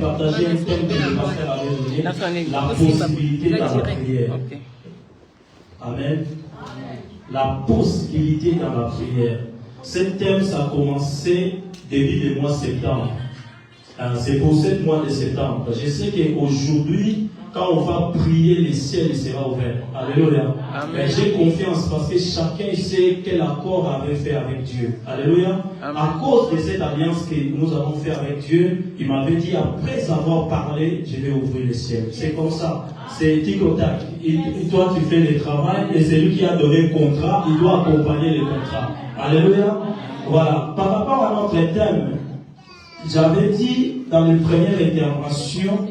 partager un thème que le pasteur avait donné, la possibilité dans la prière. Amen. La possibilité dans la prière. Ce thème, ça a commencé début du mois de septembre. C'est pour ce mois de septembre. Je sais qu'aujourd'hui, quand on va prier, le ciel sera ouvert. Alléluia. Mais j'ai confiance parce que chacun sait quel accord avait fait avec Dieu. Alléluia. Amen. À cause de cette alliance que nous avons fait avec Dieu, il m'avait dit, après avoir parlé, je vais ouvrir le ciel. C'est comme ça. C'est tic-au-tac. Toi, tu fais le travail et c'est lui qui a donné le contrat, il doit accompagner le contrat. Alléluia. Voilà. Par rapport à notre thème, j'avais dit dans une première intervention,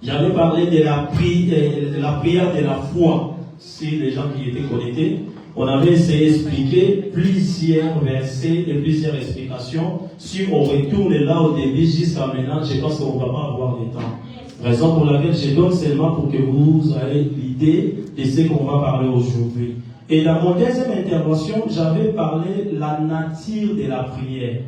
j'avais parlé de la prière de la foi. Si les gens qui étaient connectés, on avait essayé d'expliquer plusieurs versets et plusieurs explications. Si on retourne là au début jusqu'à maintenant, je pense qu'on ne va pas avoir le temps. Raison pour laquelle je donne seulement pour que vous ayez l'idée de ce qu'on va parler aujourd'hui. Et dans mon deuxième intervention, j'avais parlé de la nature de la prière.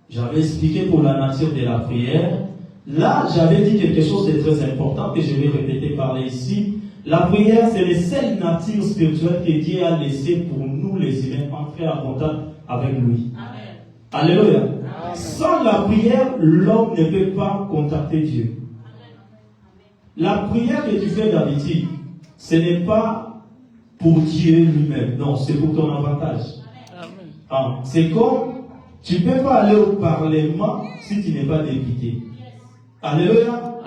J'avais expliqué pour la nature de la prière. Là, j'avais dit quelque chose de très important que je vais répéter parler ici. La prière, c'est la seule nature spirituelle que Dieu a laissée pour nous les humains entrer en contact avec lui. Amen. Alléluia. Amen. Sans la prière, l'homme ne peut pas contacter Dieu. La prière que tu fais d'habitude, ce n'est pas pour Dieu lui-même. Non, c'est pour ton avantage. Ah, c'est comme, tu ne peux pas aller au Parlement si tu n'es pas député. Alléluia.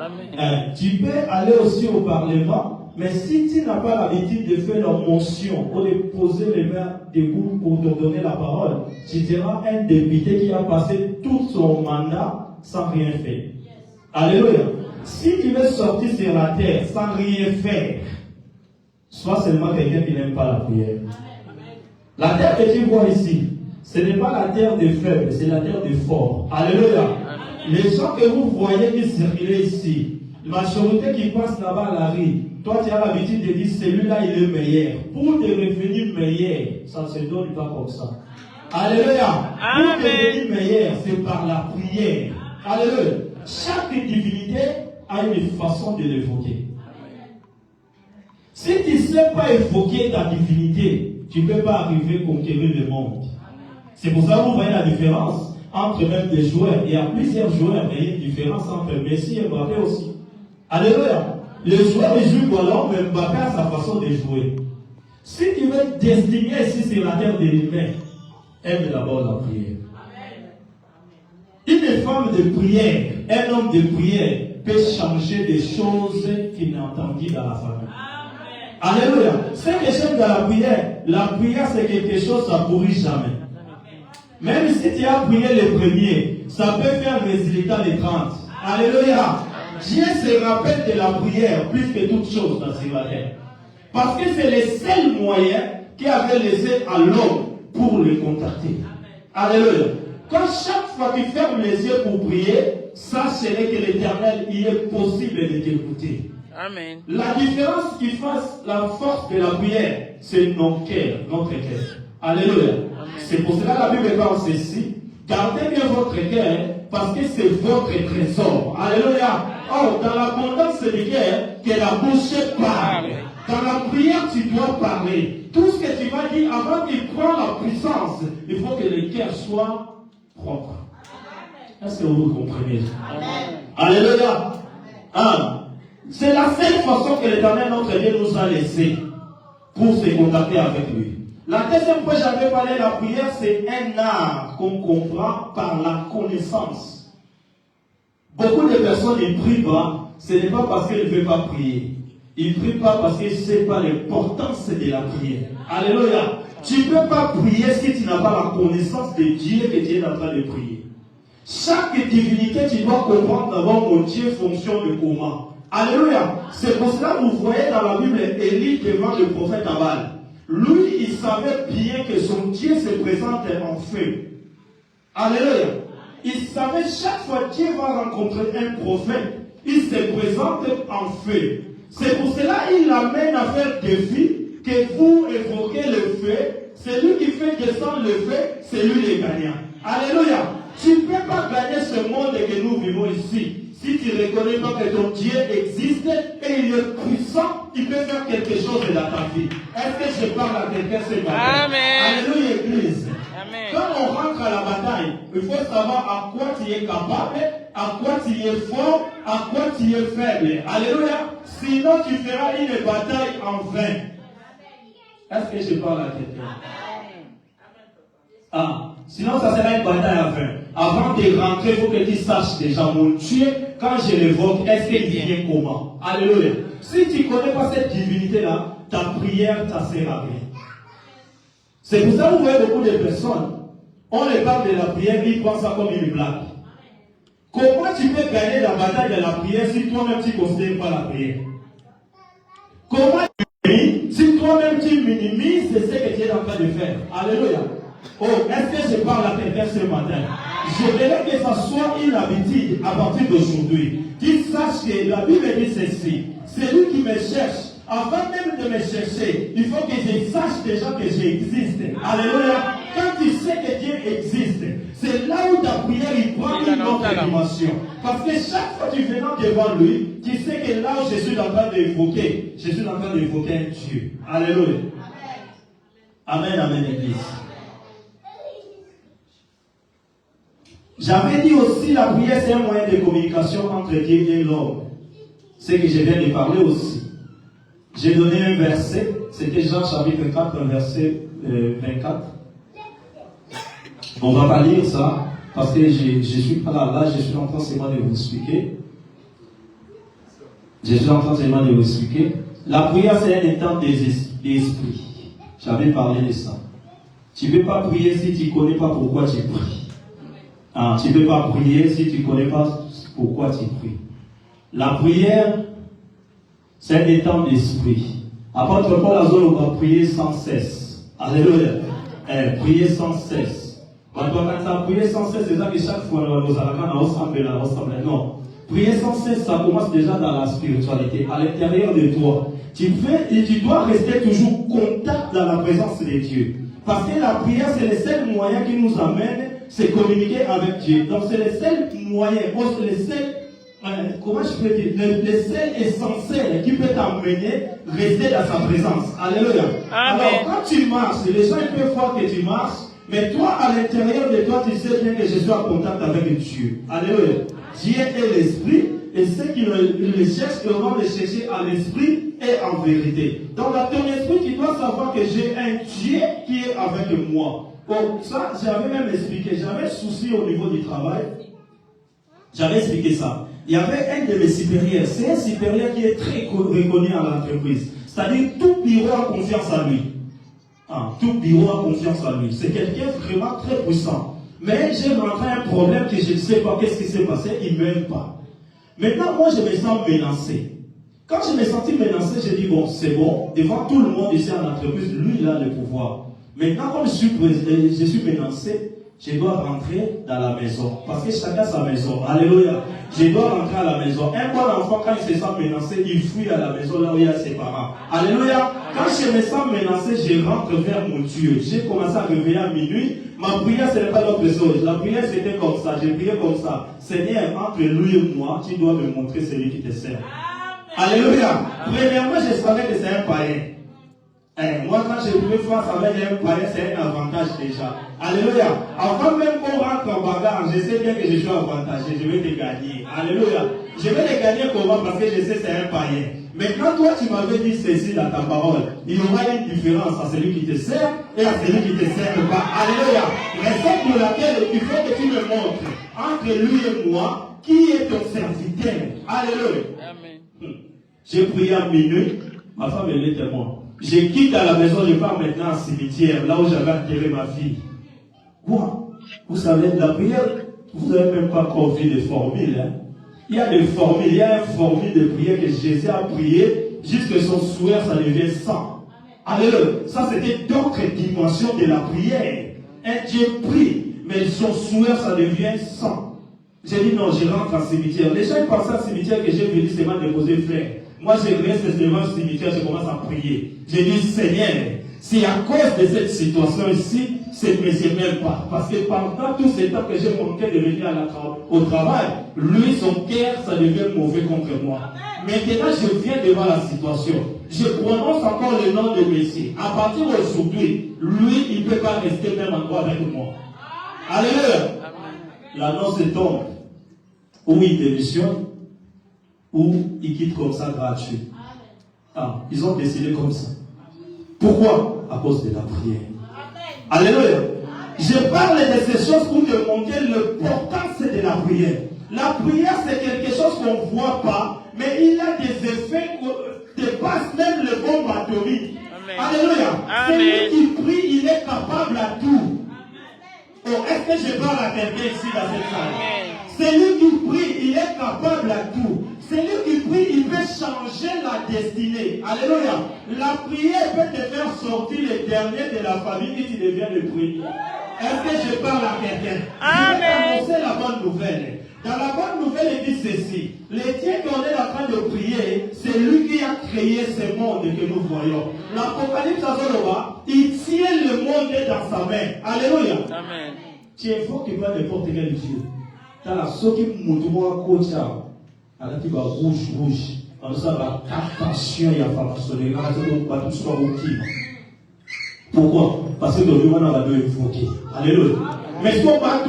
Tu peux aller aussi au Parlement, mais si tu n'as pas l'habitude de faire la motion ou de poser les mains debout pour te donner la parole, tu seras un député qui a passé tout son mandat sans rien faire. Alléluia. Si tu veux sortir sur la terre sans rien faire, sois seulement quelqu'un qui n'aime pas la prière. La terre que tu vois ici, ce n'est pas la terre des faibles, c'est la terre des forts. Alléluia. Les gens que vous voyez qui circulent ici, la majorité qui passe là-bas à la rue, toi tu as l'habitude de dire celui-là il est meilleur. Pour te revenir meilleur, ça ne se donne pas comme ça. Alléluia. Pour devenir meilleur, c'est par la prière. Alléluia. Chaque divinité a une façon de l'évoquer. Si tu ne sais pas évoquer ta divinité, tu ne peux pas arriver à conquérir le monde. C'est pour ça que vous voyez la différence entre même des joueurs. Il y a plusieurs joueurs, mais il y a une différence entre Messi et Mbappé aussi. Alléluia. Le joueur il joue ballon, mais Mbappé a sa façon de jouer. Si tu veux destiner ici sur la terre de l'humain, aime d'abord la prière. Une femme de prière, un homme de prière peut changer des choses qu'il n'a entendues dans la famille. Alléluia. C'est que j'aime dans la prière c'est quelque chose, ça ne pourrit jamais. Même si tu as prié le premier, ça peut faire résultat les 30. Alléluia. Dieu se rappelle de la prière plus que toute chose dans ce matin. Parce que c'est le seul moyen qu'il avait laissé à l'homme pour le contacter. Alléluia. Quand chaque fois tu fermes les yeux pour prier, sachez que l'Éternel, il est possible de t'écouter. Amen. La différence qui fasse la force de la prière, c'est notre cœur. Alléluia. C'est pour cela que la Bible parle ceci. Gardez bien votre cœur, parce que c'est votre trésor. Alléluia. Oh, dans l'abondance de cœur, que la bouche parle. Dans la prière, tu dois parler. Tout ce que tu vas dire, avant qu'il prenne la puissance, il faut que le cœur soit propre. Est-ce que vous comprenez? Amen. Alléluia. C'est la seule façon que l'Éternel notre Dieu nous a laissé pour se contacter avec lui. La deuxième fois que j'avais parlé de la prière, c'est un art qu'on comprend par la connaissance. Beaucoup de personnes ne prient pas, ce n'est pas parce qu'ils ne veulent pas prier. Ils ne prient pas parce qu'ils ne savent pas l'importance de la prière. Alléluia. Tu ne peux pas prier si tu n'as pas la connaissance de Dieu que tu es en train de prier. Chaque divinité, tu dois comprendre d'abord mon Dieu fonctionne comment. Alléluia. C'est pour cela que vous voyez dans la Bible Élie devant le prophète Abal. Lui, il savait bien que son Dieu se présente en feu. Alléluia. Il savait chaque fois que Dieu va rencontrer un prophète, il se présente en feu. C'est pour cela qu'il l'amène à faire défi que vous évoquez le feu. Celui qui fait descendre le feu, c'est lui le gagnant. Alléluia. Tu ne peux pas gagner ce monde que nous vivons ici. Si tu ne reconnais pas que ton Dieu existe et il est puissant, il peut faire quelque chose dans ta vie. Est-ce que je parle à quelqu'un ce matin? Amen. Alléluia, Église. Amen. Quand on rentre à la bataille, il faut savoir à quoi tu es capable, à quoi tu es fort, à quoi tu es faible. Alléluia. Sinon, tu feras une bataille en vain. Est-ce que je parle à quelqu'un? Ah, sinon ça sera une bataille à vain. Avant de rentrer, il faut que tu saches déjà, mon Dieu, quand je l'évoque, est-ce qu'il vient comment? Alléluia. Si tu ne connais pas cette divinité-là, ta prière, ça sert à rien. C'est pour ça que vous voyez beaucoup de personnes, on les parle de la prière, ils pensent ça comme une blague. Comment tu peux gagner la bataille de la prière si toi-même tu ne considères pas la prière? Comment tu gagnes si toi-même tu minimises ce que tu es en train de faire? Alléluia. Oh, est-ce que je parle à quelqu'un ce matin? Je voudrais que ça soit une habitude à partir d'aujourd'hui. Qu'il sache que la Bible dit ceci. C'est lui qui me cherche. Avant même de me chercher, il faut que je sache déjà que j'existe. Alléluia. Quand tu sais que Dieu existe, c'est là où ta prière il prend une autre dimension. Parce que chaque fois que tu viens devant lui, tu sais que là où je suis en train d'évoquer, je suis en train d'évoquer un Dieu. Alléluia. Amen, amen, Église. J'avais dit aussi la prière c'est un moyen de communication entre Dieu et l'homme. C'est que je viens de parler aussi. J'ai donné un verset, c'était Jean chapitre 4, verset 24. On va pas lire ça, parce que je suis pas là, je suis en train seulement de vous expliquer. Je suis en train seulement de vous expliquer. La prière c'est un état d'esprit. J'avais parlé de ça. Tu ne peux pas prier si tu ne connais pas pourquoi tu pries. Ah, tu ne peux pas prier si tu ne connais pas pourquoi tu pries. La prière, c'est un état d'esprit. Apôtre Paul a dit on va prier sans cesse. Alléluia. Prier sans cesse. Quand on a prié sans cesse, c'est ça que chaque fois nous allons non. Prier sans cesse, ça commence déjà dans la spiritualité, à l'intérieur de toi. Tu dois rester toujours contact dans la présence de Dieu. Parce que la prière, c'est le seul moyen qui nous amène c'est communiquer avec Dieu. Donc c'est le seul moyen, le seul, comment je peux dire, le seul essentiel qui peut t'amener à rester dans sa présence. Alléluia. Amen. Alors quand tu marches, les gens peuvent voir que tu marches, mais toi à l'intérieur de toi, tu sais bien que je suis en contact avec Dieu. Alléluia. Dieu est l'esprit, et ceux qui le cherchent vont le chercher à l'esprit et en vérité. Donc dans ton esprit, tu dois savoir que j'ai un Dieu qui est avec moi. Bon, ça, j'avais même expliqué, j'avais souci au niveau du travail. J'avais expliqué ça. Il y avait un de mes supérieurs, c'est un supérieur qui est très reconnu à l'entreprise. C'est-à-dire, tout bureau a confiance à lui. Ah, tout bureau a confiance à lui. C'est quelqu'un vraiment très puissant. Mais j'ai rencontré un problème que je ne sais pas qu'est-ce qui s'est passé, il ne m'aime pas. Maintenant, moi, je me sens menacé. Quand je me sentis menacé, j'ai dit, bon, c'est bon, devant tout le monde ici en entreprise, lui, il a le pouvoir. Maintenant, comme je suis menacé, je dois rentrer dans la maison. Parce que chacun a sa maison. Alléluia. Je dois rentrer à la maison. Un bon enfant, quand il se sent menacé, il fuit à la maison là où il y a ses parents. Alléluia. Quand je me sens menacé, je rentre vers mon Dieu. J'ai commencé à réveiller à minuit. Ma prière, ce n'est pas l'autre chose. La prière, c'était comme ça. J'ai prié comme ça. Seigneur, entre lui et moi, tu dois me montrer celui qui te sert. Alléluia. Premièrement, je savais que c'est un païen. Moi, quand je pouvais faire ça avec un païen, c'est un avantage déjà. Alléluia. Avant même qu'on rentre en bagarre, je sais bien que je suis avantagé. Je vais te gagner. Alléluia. Je vais te gagner comment? Parce que je sais que c'est un païen. Mais quand toi, tu m'avais dit ceci dans ta parole, il y aura une différence à celui qui te sert et à celui qui ne te sert pas. Alléluia. Raison pour laquelle il faut que tu me montres entre lui et moi qui est ton serviteur. Alléluia. Amen. J'ai prié à minuit. Ma femme est là témoin. Je quitte à la maison, je pars maintenant au cimetière, là où j'avais enterré ma fille. Quoi? Vous savez, la prière, vous n'avez même pas encore vu de formule. Hein? Il y a des formules, il y a une formule de prière que Jésus a prié jusqu'à son souhait, ça devient sang. Alléluia. Ça, c'était d'autres dimensions de la prière. Un Dieu prie, mais son souhait, ça devient sang. J'ai dit non, je rentre au cimetière. Les gens pensaient au cimetière que j'ai venu seulement déposer frère. Moi, je reste devant le cimetière, je commence à prier. J'ai dit, Seigneur, si à cause de cette situation ici, c'est même pas. Parce que pendant tous ces temps que j'ai manqué de venir au travail, lui, son cœur, ça devient mauvais contre moi. Maintenant, je viens devant la situation. Je prononce encore le nom de Messie. À partir d'aujourd'hui, lui, il ne peut pas rester même endroit avec moi. Alléluia. L'annonce tombe. Ou il démissionne, ou il quitte comme ça gratuit. Ah, ils ont décidé comme ça. Pourquoi? À cause de la prière. Alléluia. Je parle de ces choses pour te montrer l'importance de la prière. La prière, c'est quelque chose qu'on ne voit pas, mais il a des effets qui dépassent même le bon batterie. Alléluia. Celui qui prie, il est capable à tout. Oh, est-ce que je parle à quelqu'un ici dans cette salle? Celui qui prie, il est capable à tout. Celui qui prie, il peut changer la destinée. Alléluia. La prière peut te faire sortir les derniers de la famille et tu deviens le premier. Est-ce que je parle à quelqu'un? Je vais annoncer la bonne nouvelle. Dans la bonne nouvelle, il dit ceci. Les dieux qu'on est en train de prier, c'est lui qui a créé ce monde que nous voyons. L'Apocalypse à Zoloba, il tient le monde dans sa main. Alléluia. Amen. Tu es fort qui va n'importe quel Dieu. Dans la soque qui moutoua kocha, alors qui va rouge. Comme ça va attention il y a pas sonner. Pourquoi? Parce que le monde va deux invoquer. Alléluia. Mais ce qu'on va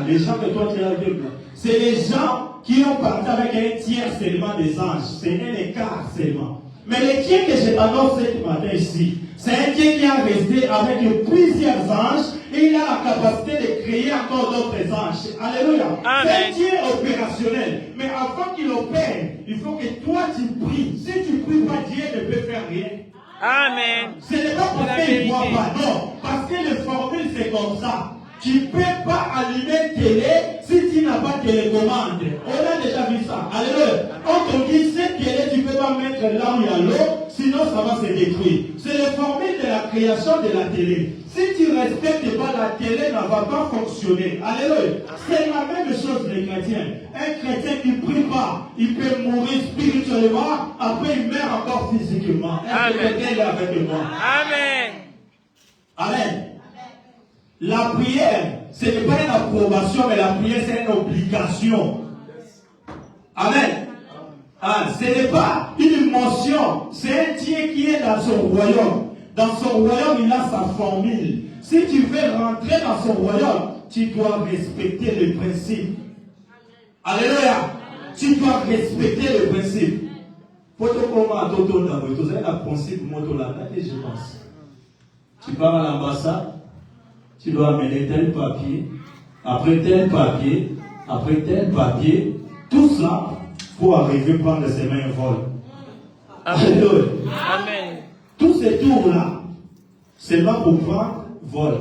les gens que toi tu as vu, c'est les gens qui ont parti avec un tiers seulement des anges. C'est un écart seulement. Mais le Dieu que je t'annonce ce matin ici, c'est un Dieu qui a resté avec plusieurs anges et il a la capacité de créer encore d'autres anges. Alléluia. C'est un Dieu opérationnel. Mais avant qu'il opère, il faut que toi tu pries. Si tu pries pas, Dieu ne peut faire rien. Amen. Ce n'est pas parce qu'il ne voit pas, non. Parce que le formule c'est comme ça. Tu ne peux pas allumer télé si tu n'as pas de télécommande. On a déjà vu ça. Alléluia. On te dit cette télé, tu ne peux pas mettre là où il y a l'eau, sinon ça va se détruire. C'est le formule de la création de la télé. Si tu ne respectes pas la télé, ne va pas fonctionner. Alléluia. C'est la même chose les chrétiens. Un chrétien qui ne prie pas, il peut mourir spirituellement, après il meurt encore physiquement. Amen. Est avec moi. Amen. Amen. La prière, ce n'est pas une approbation, mais la prière, c'est une obligation. Amen. Ah, ce n'est pas une émotion, c'est un Dieu qui est dans son royaume. Dans son royaume, il a sa formule. Si tu veux rentrer dans son royaume, tu dois respecter le principe. Alléluia. Tu dois respecter le principe. Pour te comment tu as le principe, je pense. Tu pars à l'ambassade. Tu dois amener tel papier, après tel papier, après tel papier. Tout cela pour arriver à prendre ses mains en vol. Alléluia. Amen. Tous ces tours-là, c'est pas pour prendre vol.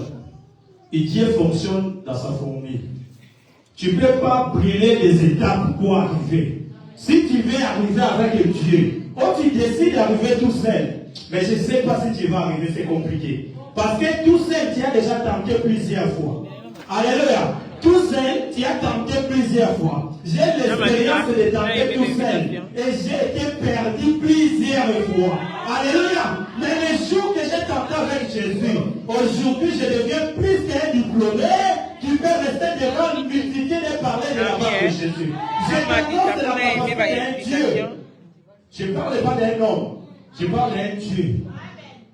Et Dieu fonctionne dans sa formule. Tu ne peux pas brûler les étapes pour arriver. Si tu veux arriver avec Dieu, ou tu décides d'arriver tout seul, mais je ne sais pas si tu vas arriver, c'est compliqué. Parce que tout seul, tu as déjà tenté plusieurs fois. Alléluia. Tout seul, tu as tenté plusieurs fois. J'ai l'expérience de tenter tout seul. Et j'ai été perdu plusieurs fois. Alléluia. Mais les jours que j'ai tenté avec Jésus, aujourd'hui, je deviens plus qu'un diplômé qui peut rester devant une multitude et parler de la part de Jésus. Je t'annonce de la capacité d'un Dieu. Je ne parle pas d'un homme. Je parle d'un Dieu.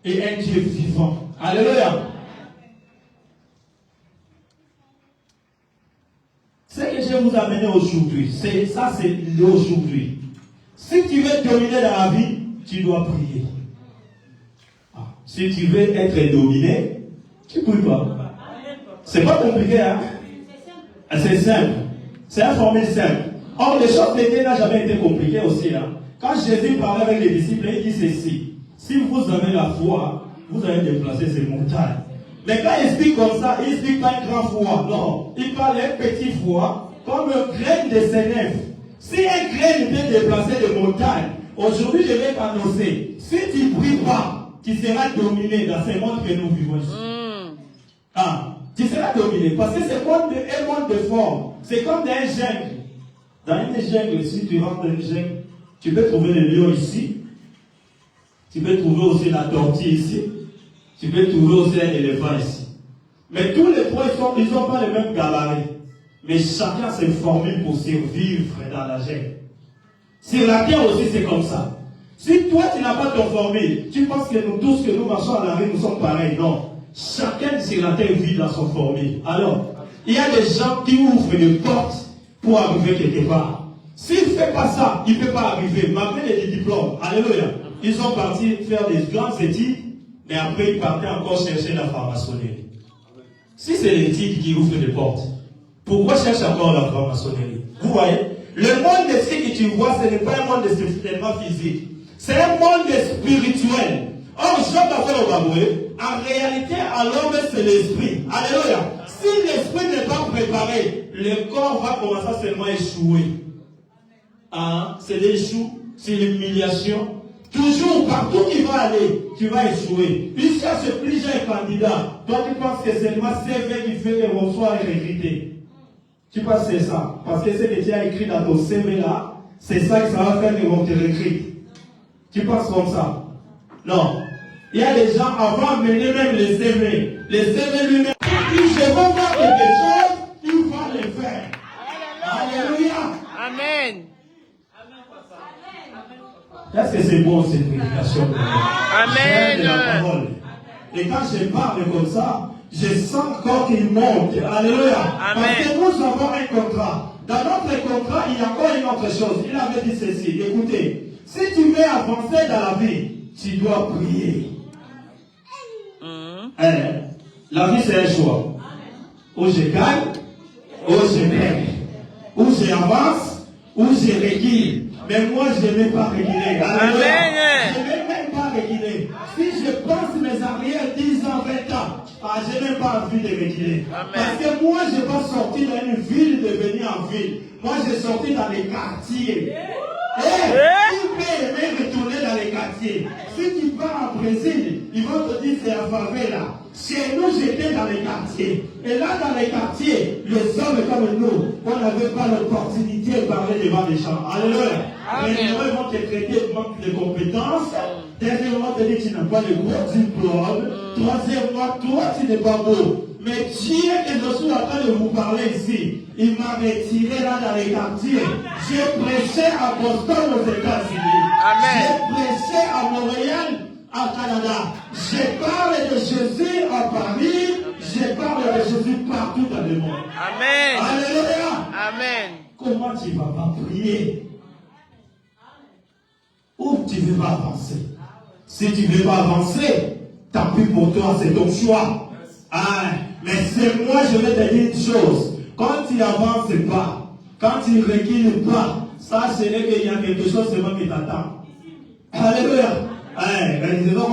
Et un Dieu vivant. Alléluia. Ce que je vais vous amener aujourd'hui, c'est l'aujourd'hui. Si tu veux dominer dans la vie, tu dois prier. Si tu veux être dominé, tu ne pries pas. C'est pas compliqué, hein? C'est simple. C'est une formule simple. Or, les choses de Dieu n'ont jamais été compliquées aussi. Hein? Quand Jésus parlait avec les disciples, il dit ceci. Si vous avez la foi, vous allez déplacer ces montagnes. Mais quand il explique comme ça, il explique pas une grande foi. Non. Il parle d'une petite foi, comme un grain de sénève. Si un grain peut déplacer des montagnes, aujourd'hui je vais t'annoncer, si tu ne pries pas, tu seras dominé dans ce monde que nous vivons ici. Tu seras dominé. Parce que c'est un monde de forme. C'est comme dans une jungle. Dans une jungle, si tu rentres dans une jungle, tu peux trouver le lion ici. Tu peux trouver aussi la tortue ici. Tu peux trouver aussi un éléphant ici. Mais tous les trois, ils n'ont pas le même gabarit. Mais chacun s'est formé pour survivre dans la jungle. Sur la terre aussi, c'est comme ça. Si toi, tu n'as pas ton formé, tu penses que nous tous, que nous marchons à la rue, nous sommes pareils. Non. Chacun sur la terre vit dans son formé. Alors, il y a des gens qui ouvrent des portes pour arriver quelque part. S'il ne fait pas ça, il ne peut pas arriver. Malgré les diplômes, alléluia, ils sont partis faire des grandes études, mais après ils partaient encore chercher la franc-maçonnerie. Si c'est l'étude qui ouvre des portes, pourquoi chercher encore la franc-maçonnerie? Vous voyez, le monde de ce que tu vois, ce n'est pas un monde seulement physique. C'est un monde spirituel. Or, Job a fait le baboué. En réalité, à l'homme, c'est l'esprit. Alléluia. Si l'esprit n'est pas préparé, le corps va commencer à seulement échouer. Hein? C'est l'échou, c'est l'humiliation. Toujours, partout qu'il va aller, tu vas échouer. Il cherche plusieurs candidats. Toi, tu penses que c'est seulement CV qui fait que reçoit et recruter. Tu penses que c'est ça. Parce que ce que tu as écrit dans ton CV là, c'est ça que ça va faire qu'ils vont te recruter. Tu penses comme ça? Non. Il y a des gens avant de mener même les CV. Les CV lui-même, si je veux voir quelque chose, il va le faire. Alléluia. Amen. Est-ce que c'est bon cette prédication? Amen. De la parole. Et quand je parle comme ça, je sens encore qu'il monte. Alléluia. Amen. Parce que nous avons un contrat. Dans notre contrat, il y a encore une autre chose. Il avait dit ceci. Écoutez, si tu veux avancer dans la vie, tu dois prier. La vie, c'est un choix. Ou je gagne, ou je perds. Ou j'avance, ou je recule. Mais moi, je ne vais pas reculer. Amen. Je ne vais même pas reculer. Si je pense mes arrières 10 ans, 20 ans, je n'ai même pas envie de reculer. Parce que moi, je ne vais pas sortir dans une ville de venir en ville. Moi, je sorti dans les quartiers. Tu peux aimer retourner dans les quartiers. Si tu pars en Brésil, ils vont te dire c'est la favela. Chez nous, j'étais dans les quartiers. Et là, dans les quartiers, les hommes comme nous, on n'avait pas l'opportunité de parler devant les gens. Alléluia. Premièrement, ils vont te traiter de manque de compétences. Deuxièmement, ils vont te dire que tu n'as pas le gros diplôme. Troisièmement, toi, tu n'es pas beau. Mais Dieu que je suis en train de vous parler ici, il m'a retiré là dans les quartiers. J'ai prêché à Boston aux États-Unis. J'ai prêché à Montréal, à Canada. Je parle de Jésus à Paris. Je parle de Jésus partout dans le monde. Amen. Alléluia. Amen. Comment tu ne vas pas prier? Ou tu ne veux pas avancer? Si tu ne veux pas avancer, tant pis pour toi, c'est ton choix. Mais c'est moi, je vais te dire une chose. Quand tu n'avances pas, quand tu ne recules pas, ça, ce n'est qu'il y a quelque chose seulement qui t'attend. Alléluia. Alléluia.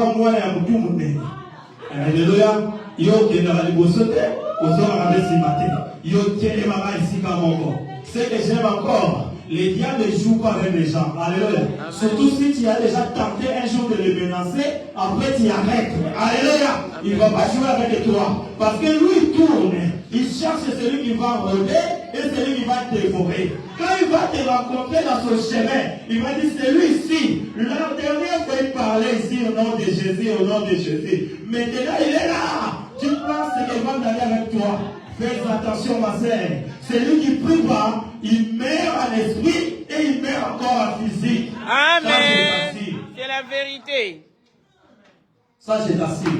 C'est que j'aime encore. Les diables ne jouent pas avec les gens. Alléluia. Surtout si tu as déjà tenté un jour de le menacer, après tu arrêtes. Alléluia. Il ne va pas jouer avec toi. Parce que lui, il tourne. Il cherche celui qui va rôder et celui qui va te dévorer. Quand il va te rencontrer dans son chemin, il va dire celui-ci. La dernière fois, il parlait ici au nom de Jésus, au nom de Jésus. Maintenant, il est là. Tu penses qu'il va aller avec toi. Fais attention, ma sœur. Celui qui prie pas, il meurt en esprit et il meurt encore en physique. Amen. C'est la vérité. Ça, c'est t'assure.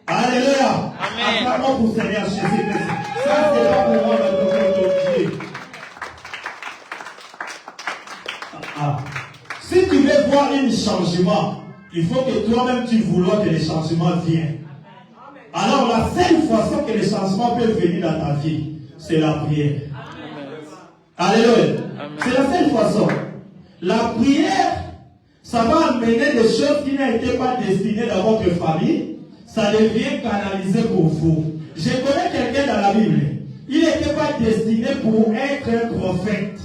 Alléluia. Amen. Acclamons pour Seigneur Jésus-Christ. Ça, c'est là pour moi de Dieu. Si tu veux voir un changement, il faut que toi-même tu voulois que les changements viennent. Alors la seule façon que les changements peuvent venir dans ta vie, c'est la prière. Alléluia. C'est la seule façon. La prière, ça va amener des choses qui n'étaient pas destinées dans votre famille. Ça devient canalisé pour vous. Je connais quelqu'un dans la Bible. Il n'était pas destiné pour être un prophète.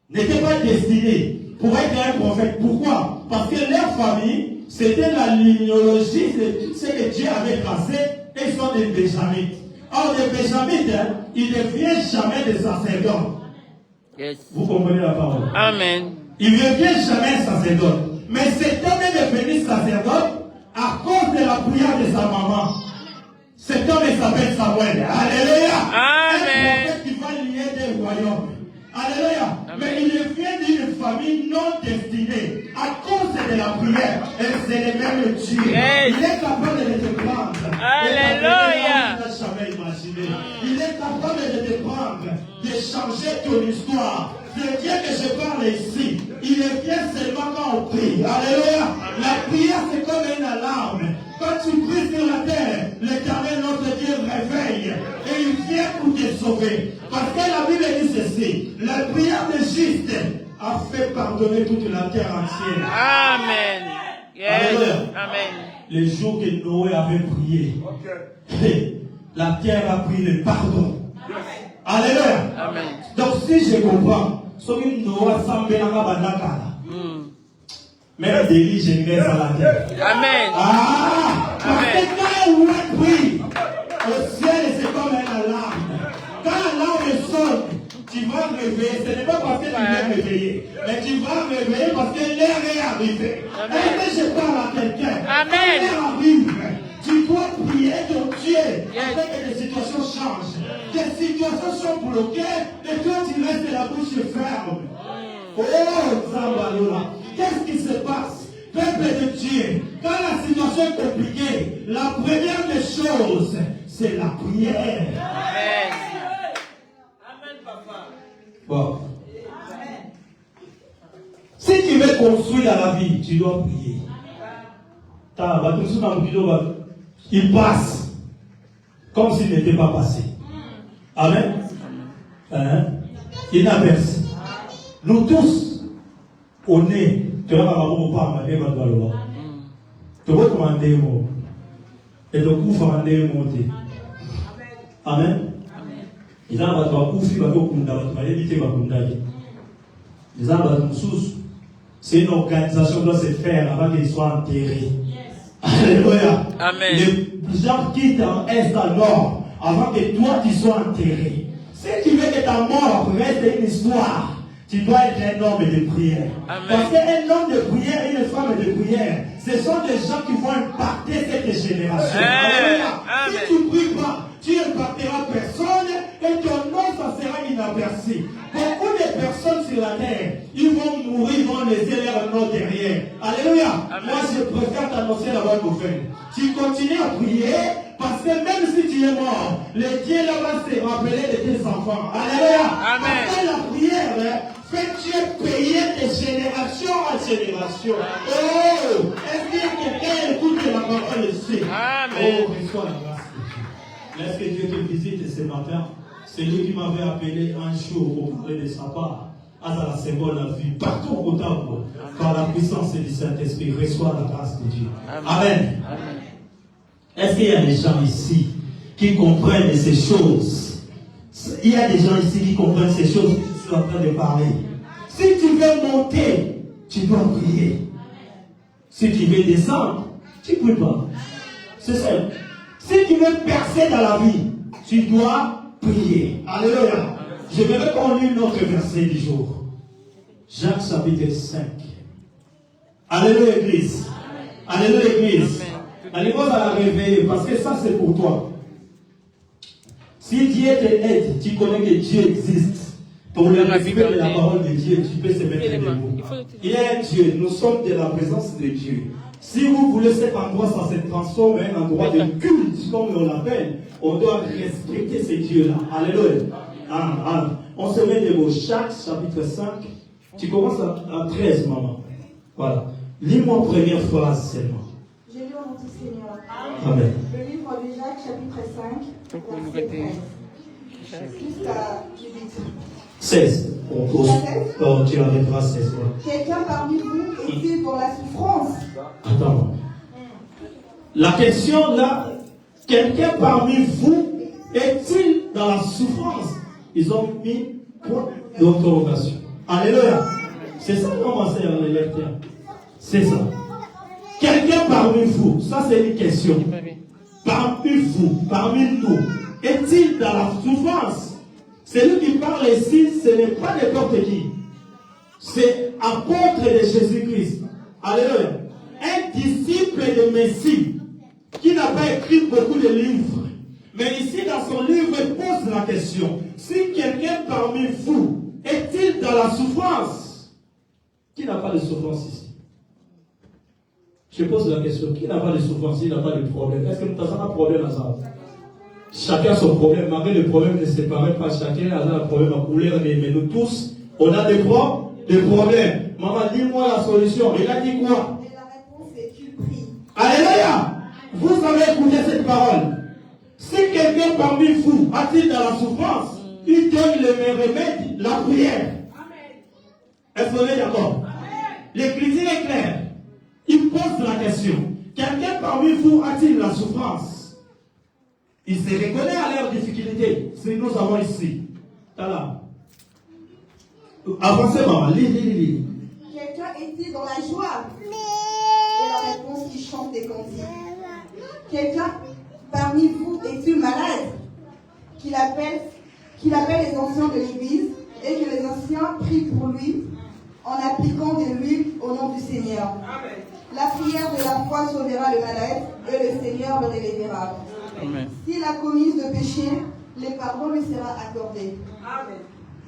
N'était pas destiné pour être un prophète. Pourquoi? Parce que leur famille, c'était la lignologie de tout ce que Dieu avait tracé, et ils sont des Benjamites. Or, les Benjamites, ils ne deviennent jamais des sacerdotes. Yes. Vous comprenez la parole? Amen. Ils ne deviennent jamais sacerdotes. Mais cet homme est devenu sacerdote à cause de la prière de sa maman. Cet homme s'appelle Samuel. Alléluia. Amen. Un prophète qui va lier des royaumes. Alléluia. Amen. Mais il vient d'une famille non destinée. À cause de la prière, elle s'est même tuée. Yes. Il est capable de te prendre. Alléluia. Il n'a jamais imaginé. Il est capable de te prendre, de changer ton histoire. Le Dieu que je parle ici, il est bien seulement quand on prie. Alléluia. La prière, c'est comme une alarme. Quand tu pries sur la terre, l'Éternel, notre Dieu, réveille. Et il vient pour te sauver. Parce que la Bible dit ceci. La prière de juste a fait pardonner toute la terre entière. Amen. Yes. Alléluia. Amen. Le jour que Noé avait prié, la terre a pris le pardon. Alléluia. Amen. Donc si je comprends, ce que Noé semble même Délie, je mets à la terre. Amen. Ah! Parce que Amen. quand on prie, au ciel, c'est comme un alarme. Quand l'alarme sonne, tu vas réveiller. Ce n'est pas parce que tu viens réveiller, mais tu vas réveiller parce que l'heure est arrivée. Est-ce que je parle à quelqu'un? Amen. Quand l'heure arrive, tu dois prier ton Dieu afin que les situations changent. Tes situations sont bloquées et toi tu restes la bouche ferme. Oh, Zambalola. Qu'est-ce qui se passe? Peuple de Dieu, quand la situation est compliquée, la première des choses, c'est la prière. Amen. Amen, papa. Bon. Si tu veux construire dans la vie, tu dois prier. Il passe comme s'il n'était pas passé. Amen. Hein? Il n'averse. Nous tous, on est. Tu vas pas et donc vous faites Amen. C'est une organisation qui doit se faire avant qu'il soit enterré. Alléluia. Amen. Les gens quittent en est à nord avant que toi tu sois enterré. Si tu veux que ta mort reste une histoire, tu dois être un homme de prière. Amen. Parce qu'un homme de prière et une femme de prière, ce sont des gens qui vont impacter cette génération. Amen. Si tu ne pries pas, tu n'impacteras personne et ton nom, ça sera inaperçu. Beaucoup de personnes sur la terre, ils vont mourir, ils vont laisser leur nom derrière. Alléluia. Amen. Moi, je préfère t'annoncer la bonne nouvelle. Tu continues à prier parce que même si tu es mort, le Dieu là va se rappeler de tes enfants. Alléluia. Amen. Parce que la prière fait Dieu payer de génération en génération. Oh, est-ce qu'il y a quelqu'un qui écoute la parole ici? Amen. Oh, reçois la grâce de Dieu. Laisse que Dieu te visite ce matin. C'est lui qui m'avait appelé un jour auprès de sa part. À la seconde la vie, partout au temple, par la puissance du Saint-Esprit, reçoit la grâce de Dieu. Amen. Amen. Est-ce qu'il y a des gens ici qui comprennent ces choses? Il y a des gens ici qui comprennent ces choses que je suis en train de parler. Si tu veux monter, tu dois prier. Si tu veux descendre, tu ne peux pas. C'est simple. Si tu veux percer dans la vie, tu dois prier. Alléluia. Je vais qu'on lit notre verset du jour. Jacques chapitre 5. Alléluia Église. Alléluia Église. Allez-moi à la réveiller parce que ça c'est pour toi. Si Dieu t'aide, tu connais que Dieu existe. Pour le respect de la parole de Dieu, tu peux se mettre debout. Il y a un Dieu, nous sommes de la présence de Dieu. Si vous voulez cet endroit, ça se transforme en un endroit de culte, comme on l'appelle, on doit respecter ce Dieu-là. Alléluia. On se met debout. Jacques chapitre 5. Tu commences à 13, maman. Voilà. Lis-moi première phrase seulement. J'ai lu au nom du Seigneur. Amen. Le livre de Jacques, chapitre 5, verset 13. Jusqu'à 18. 16. Tu l'arrêteras 16. Quelqu'un parmi vous est-il dans la souffrance? Attends. La question là, quelqu'un parmi vous est-il dans la souffrance? Ils ont mis point d'interrogation. Alléluia. C'est ça qu'on va faire les lecteurs. C'est ça. Quelqu'un parmi vous, ça c'est une question. Parmi vous, parmi nous, est-il dans la souffrance? Celui qui parle ici, ce n'est pas n'importe qui. C'est apôtre de Jésus-Christ. Alléluia. un disciple de Messie qui n'a pas écrit beaucoup de livres. Mais ici, dans son livre, il pose la question. Si quelqu'un parmi vous est-il dans la souffrance? Qui n'a pas de souffrance ici? Je pose la question. Qui n'a pas de souffrance? Qui n'a pas de problème? Est-ce que nous avons un problème à ça? Chacun a son problème. Malgré le problème ne séparait pas. Chacun a un problème à couleur. Mais nous tous, on a des problèmes. Maman, dis-moi la solution. Il a dit quoi? Et la réponse est tu pries. Alléluia! Vous avez écouté cette parole. Si quelqu'un parmi vous a-t-il dans la souffrance, il donne le même remède, la prière. Est-ce qu'on est d'accord? L'écriture est claire. Il pose la question. Quelqu'un parmi vous a-t-il la souffrance? Il se reconnaît à leurs difficultés. C'est nous avons ici. Là. Avancez, maman. Lis. Quelqu'un est-il dans la joie? Et la réponse qui chante et qu'on dit. Quelqu'un parmi vous est-il malade? Qu'il appelle les anciens de l'église et que les anciens prient pour lui en appliquant de l'huile au nom du Seigneur. Amen. La prière de la foi sauvera le malade et le Seigneur le relèvera. Amen. S'il a commis de péché, le pardon lui sera accordé. Amen.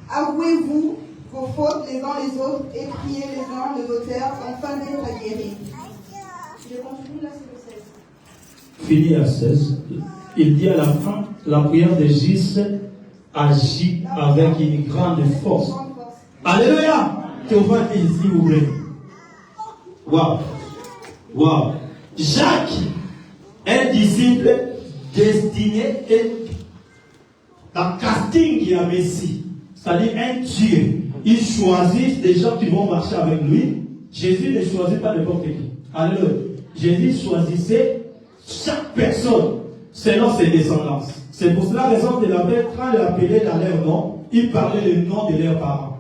Avouez-vous vos fautes les uns les autres et priez les uns les autres afin d'être guéris. Je continue là, c'est le 16. Fini à 16. Il dit à la fin, la prière de Jésus agit avec une grande force. Alléluia! Que va dire s'il vous plaît? Waouh! Jacques, un disciple destiné et dans casting à Messie, c'est-à-dire un Dieu. Il choisit des gens qui vont marcher avec lui. Jésus ne choisit pas n'importe qui. Alléluia. Jésus choisissait chaque personne selon ses descendances. C'est pour cela raison de l'appel, quand il appelait dans leur nom, il parlait le nom de leurs parents.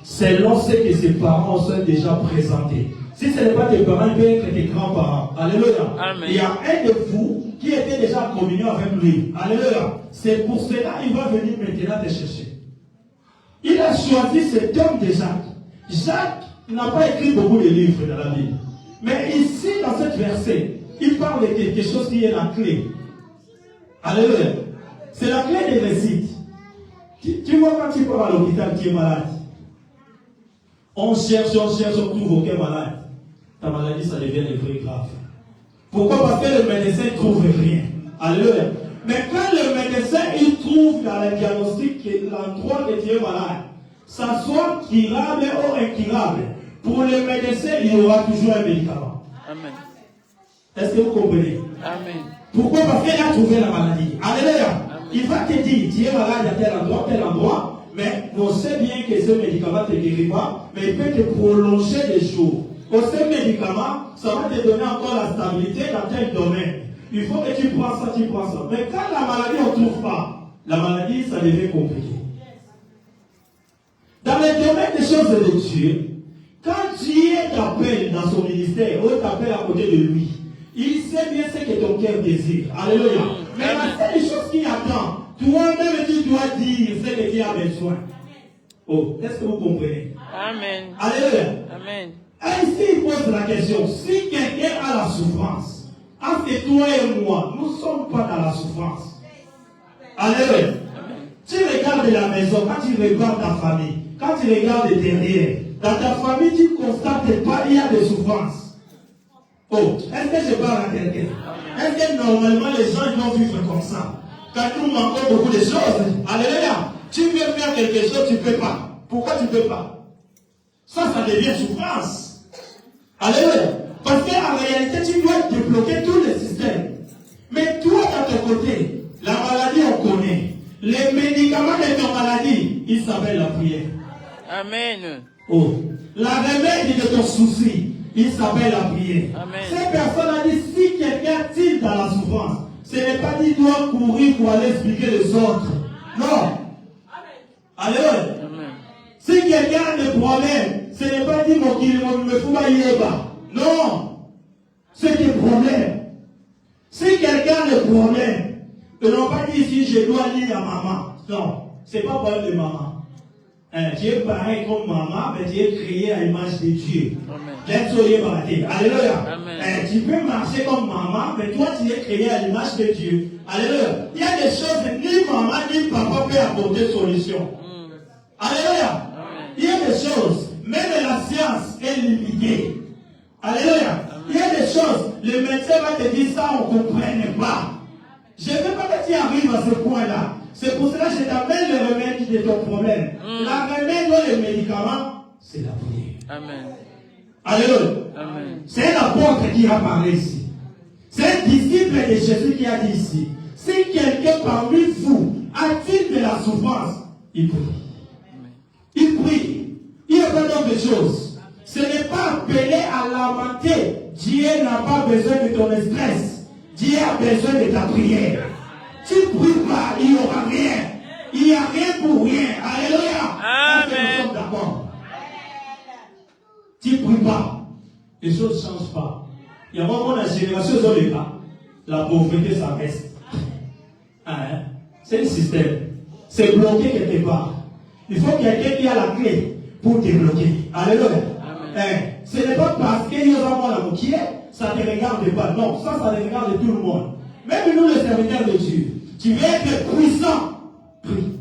Selon ce que ses parents sont déjà présentés. Si ce n'est pas tes parents, il peut être tes grands-parents. Alléluia. Amen. Il y a un de vous qui était déjà en communion avec lui. Alléluia. C'est pour cela qu'il va venir maintenant te chercher. Il a choisi cet homme de Jacques. Jacques n'a pas écrit beaucoup de livres dans la Bible. Mais ici, dans cette verset, il parle de quelque chose qui est la clé. Alléluia. C'est la clé des récits. Tu vois quand tu pars à l'hôpital, tu es malade. On cherche, on trouve aucun malade. Ta maladie, ça devient très grave. Pourquoi? Parce que le médecin ne trouve rien. Alléluia. Mais quand le médecin, il trouve dans le diagnostic l'endroit que tu es malade, ça soit curable ou incurable, pour le médecin, il y aura toujours un médicament. Amen. Est-ce que vous comprenez? Amen. Pourquoi? Parce qu'il a trouvé la maladie. Alléluia. Amen. Il va te dire, tu es malade à tel endroit, mais on sait bien que ce médicament ne te guérit pas, mais il peut te prolonger les jours. Ce médicament, ça va te donner encore la stabilité dans tel domaine. Il faut que tu prends ça. Mais quand la maladie, on ne trouve pas, la maladie, ça devient compliqué. Dans le domaine des choses de Dieu, quand Dieu t'appelle dans son ministère, ou t'appelle à côté de lui, il sait bien ce que ton cœur désire. Alléluia. Mais la seule chose qui attend, toi-même tu dois dire ce que tu as besoin. Oh, est-ce que vous comprenez? Amen. Alléluia. Amen. Ainsi, il pose la question, si quelqu'un a la souffrance, entre toi et moi, nous ne sommes pas dans la souffrance. Alléluia. Tu regardes la maison, quand tu regardes ta famille, quand tu regardes derrière, dans ta famille, tu ne constates pas qu'il y a des souffrances. Oh, est-ce que je parle à quelqu'un? Est-ce que normalement les gens vont vivre comme ça? Quand nous manquons beaucoup de choses, alléluia, tu veux faire quelque chose, tu ne peux pas. Pourquoi tu ne peux pas? Ça devient souffrance. Alléluia. Parce qu'en réalité, tu dois débloquer tous les systèmes. Mais toi, à ton côté, la maladie, on connaît. Les médicaments de ton maladie, il s'appelle la prière. Amen. Oh. La remède de ton souci, il s'appelle la prière. Amen. Cette personne a dit, si quelqu'un tire dans la souffrance, ce n'est pas dit doit courir pour aller expliquer les autres. Non. Alléluia. Si quelqu'un a des problèmes, ce n'est pas dit qu'il me faut pas y aller. Non. C'est des problèmes. Si quelqu'un a des problèmes, ils n'ont pas dit ici je dois aller à maman. Non. Ce n'est pas problème de maman. Tu es pareil comme maman, mais tu es créé à l'image de Dieu. Amen. Alléluia. Amen. Tu peux marcher comme maman, mais toi tu es créé à l'image de Dieu. Alléluia. Il y a des choses que ni maman ni papa peut apporter solution. Alléluia. Amen. Il y a des choses, même la science est limitée. Alléluia. Il y a des choses, le médecin va te dire ça, on ne comprenne pas. Je ne veux pas que tu arrives à ce point-là. C'est pour cela que je t'amène le remède de ton problème. La remède ou le médicament, c'est la prière. Amen. Alléluia. Amen. C'est un apôtre qui a parlé ici. C'est un disciple de Jésus qui a dit ici. Si quelqu'un parmi vous a-t-il de la souffrance, il prie. Il prie. Il n'y a pas d'autre chose. Ce n'est pas appelé à lamenter. Dieu n'a pas besoin de ton stress. Dieu a besoin de ta prière. Tu ne pries pas, il n'y aura rien. Il n'y a rien pour rien. Alléluia. Amen. Nous sommes d'accord. Tu ne pries pas. Les choses ne changent pas. Il y a un moment dans la génération, la pauvreté, ça reste. Hein? C'est un système. C'est bloqué quelque part. Il faut quelqu'un qui a la clé pour débloquer. Alléluia. Ce n'est pas parce qu'il y a vraiment la moquille, ça ne te regarde pas. Non, ça regarde tout le monde. Même nous, les serviteurs de Dieu, tu veux être puissant, prie.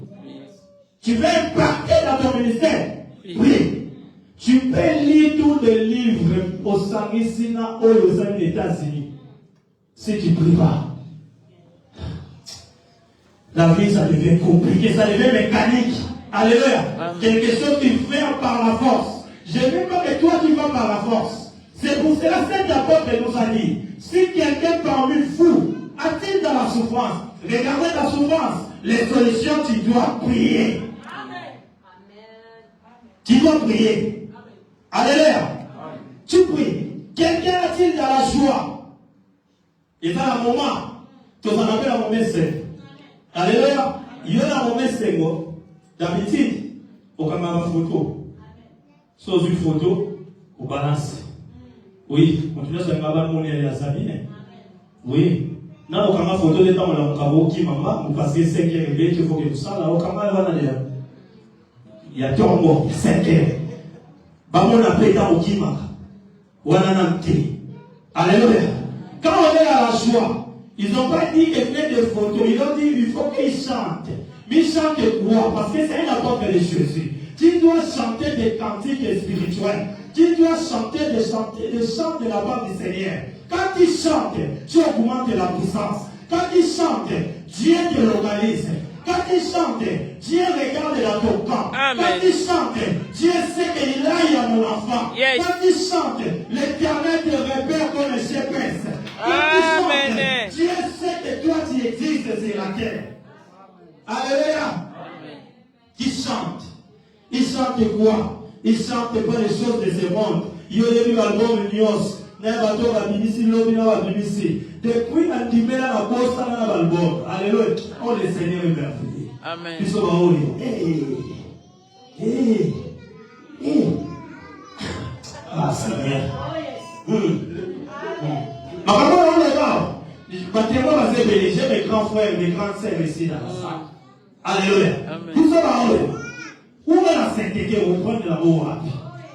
Tu veux impacter dans ton ministère, prie. Tu peux lire tous les livres au Sangisina ou aux États-Unis. Si tu ne pries pas, la vie, ça devient compliqué, ça devient mécanique. Alléluia. Quelque chose qui fait par la force. Je ne veux pas que toi tu vas par la force. C'est pour cela que cet apôtre nous a dit, si quelqu'un parmi vous a-t-il dans la souffrance, regardez ta souffrance, les solutions, tu dois prier. Tu dois prier. Alléluia. Tu pries. Quelqu'un a-t-il dans la joie? Et dans le moment, tu vas appeler la mauvaise scène. Alléluia. Il y a la mauvaise scène. D'habitude, au caméra photo. Sauf une photo, au balance. Oui, on te laisse un caméra mon et la Sabine. Oui. Non, au caméra photo, les temps, on a un caméra qui m'a passé 5 heures et bien, il faut que tout ça, là, au caméra, il y a 4 mois, 5 heures. Bah, on a payé dans le Kima. Ou on a Alléluia. Quand on est à la joie, ils n'ont pas dit qu'ils font des photos, ils ont dit qu'il faut qu'ils chantent. Mais ils chantent quoi? Parce que c'est un apôtre de Jésus. Tu dois chanter des cantiques spirituels. Tu dois chanter des chants de la part du Seigneur. Quand tu chantes, tu augmentes la puissance. Quand tu chantes, Dieu te localise. Quand tu chantes, Dieu regarde la ton camp. Quand tu chantes, Dieu sait qu'il aille à mon enfant. Yes. Quand tu chantes, l'Éternel te repère comme le GPS. Quand tu chantes, Dieu sait que toi tu existes sur la terre. Alléluia. Qui chante. Il chante quoi? Il chante pas les choses de ce monde. Il y a eu l'album Nios. Depuis la dimé la bosse dans l'album. Alléluia. Oh, le Seigneur est merveilleux. Amen. Ils sont en haut. Ah, Seigneur. Ma maman, on est là. J'ai mes grands frères, mes grandes sœurs ici dans la salle. Alléluia. Nous sommes en haut. Où est la sainteté au point de la haut?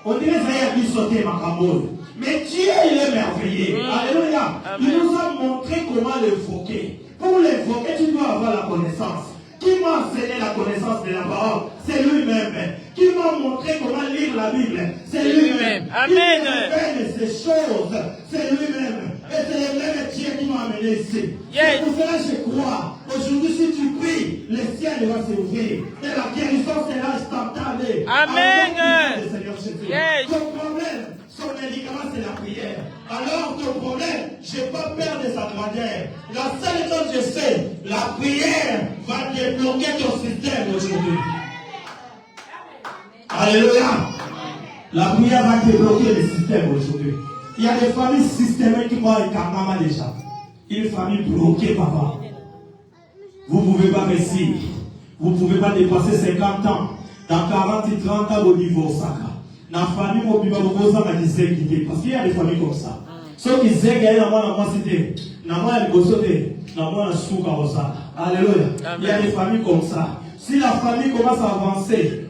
On dirait que ça y a sauté ma camole. Mais Dieu, il est merveilleux. Alléluia. Il nous a montré comment l'évoquer. Pour l'évoquer, tu dois avoir la connaissance. Qui m'a enseigné la connaissance de la parole? C'est lui-même. Qui m'a montré comment lire la Bible? C'est lui-même. Amen. Qui m'a fait ces choses? C'est lui-même. Et c'est le même Dieu qui m'a amené ici. Yes. C'est pour cela que je crois. Aujourd'hui, si tu pries, le ciel va s'ouvrir. Et la guérison sera instantanée. Amen. Le Seigneur Jésus. Yes. Ton problème, son médicament, c'est la prière. Alors, ton problème, je n'ai pas peur de sa grandeur. La seule chose que je sais, la prière va débloquer ton système aujourd'hui. Alléluia. La prière va débloquer le système aujourd'hui. Il y a des familles systématiquement avec maman déjà. Une famille bloquée, papa. Vous ne pouvez pas réussir. Vous ne pouvez pas dépasser 50 ans. Dans 40 et 30 ans, vous divorcez. Dans la famille, vous pouvez pas vous parce qu'il y a des familles comme ça. Ceux qui zègent, il y a moi cité. Alléluia. Il y a des familles comme ça. Si la famille commence à avancer,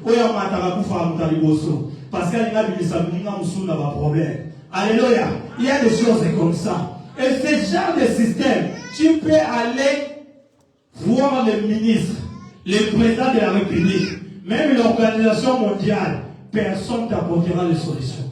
parce qu'il y a un problème. Alléluia. Il y a des choses comme ça. Et ce genre de système, tu peux aller voir le ministre, le président de la République, même l'organisation mondiale, personne t'apportera les solutions.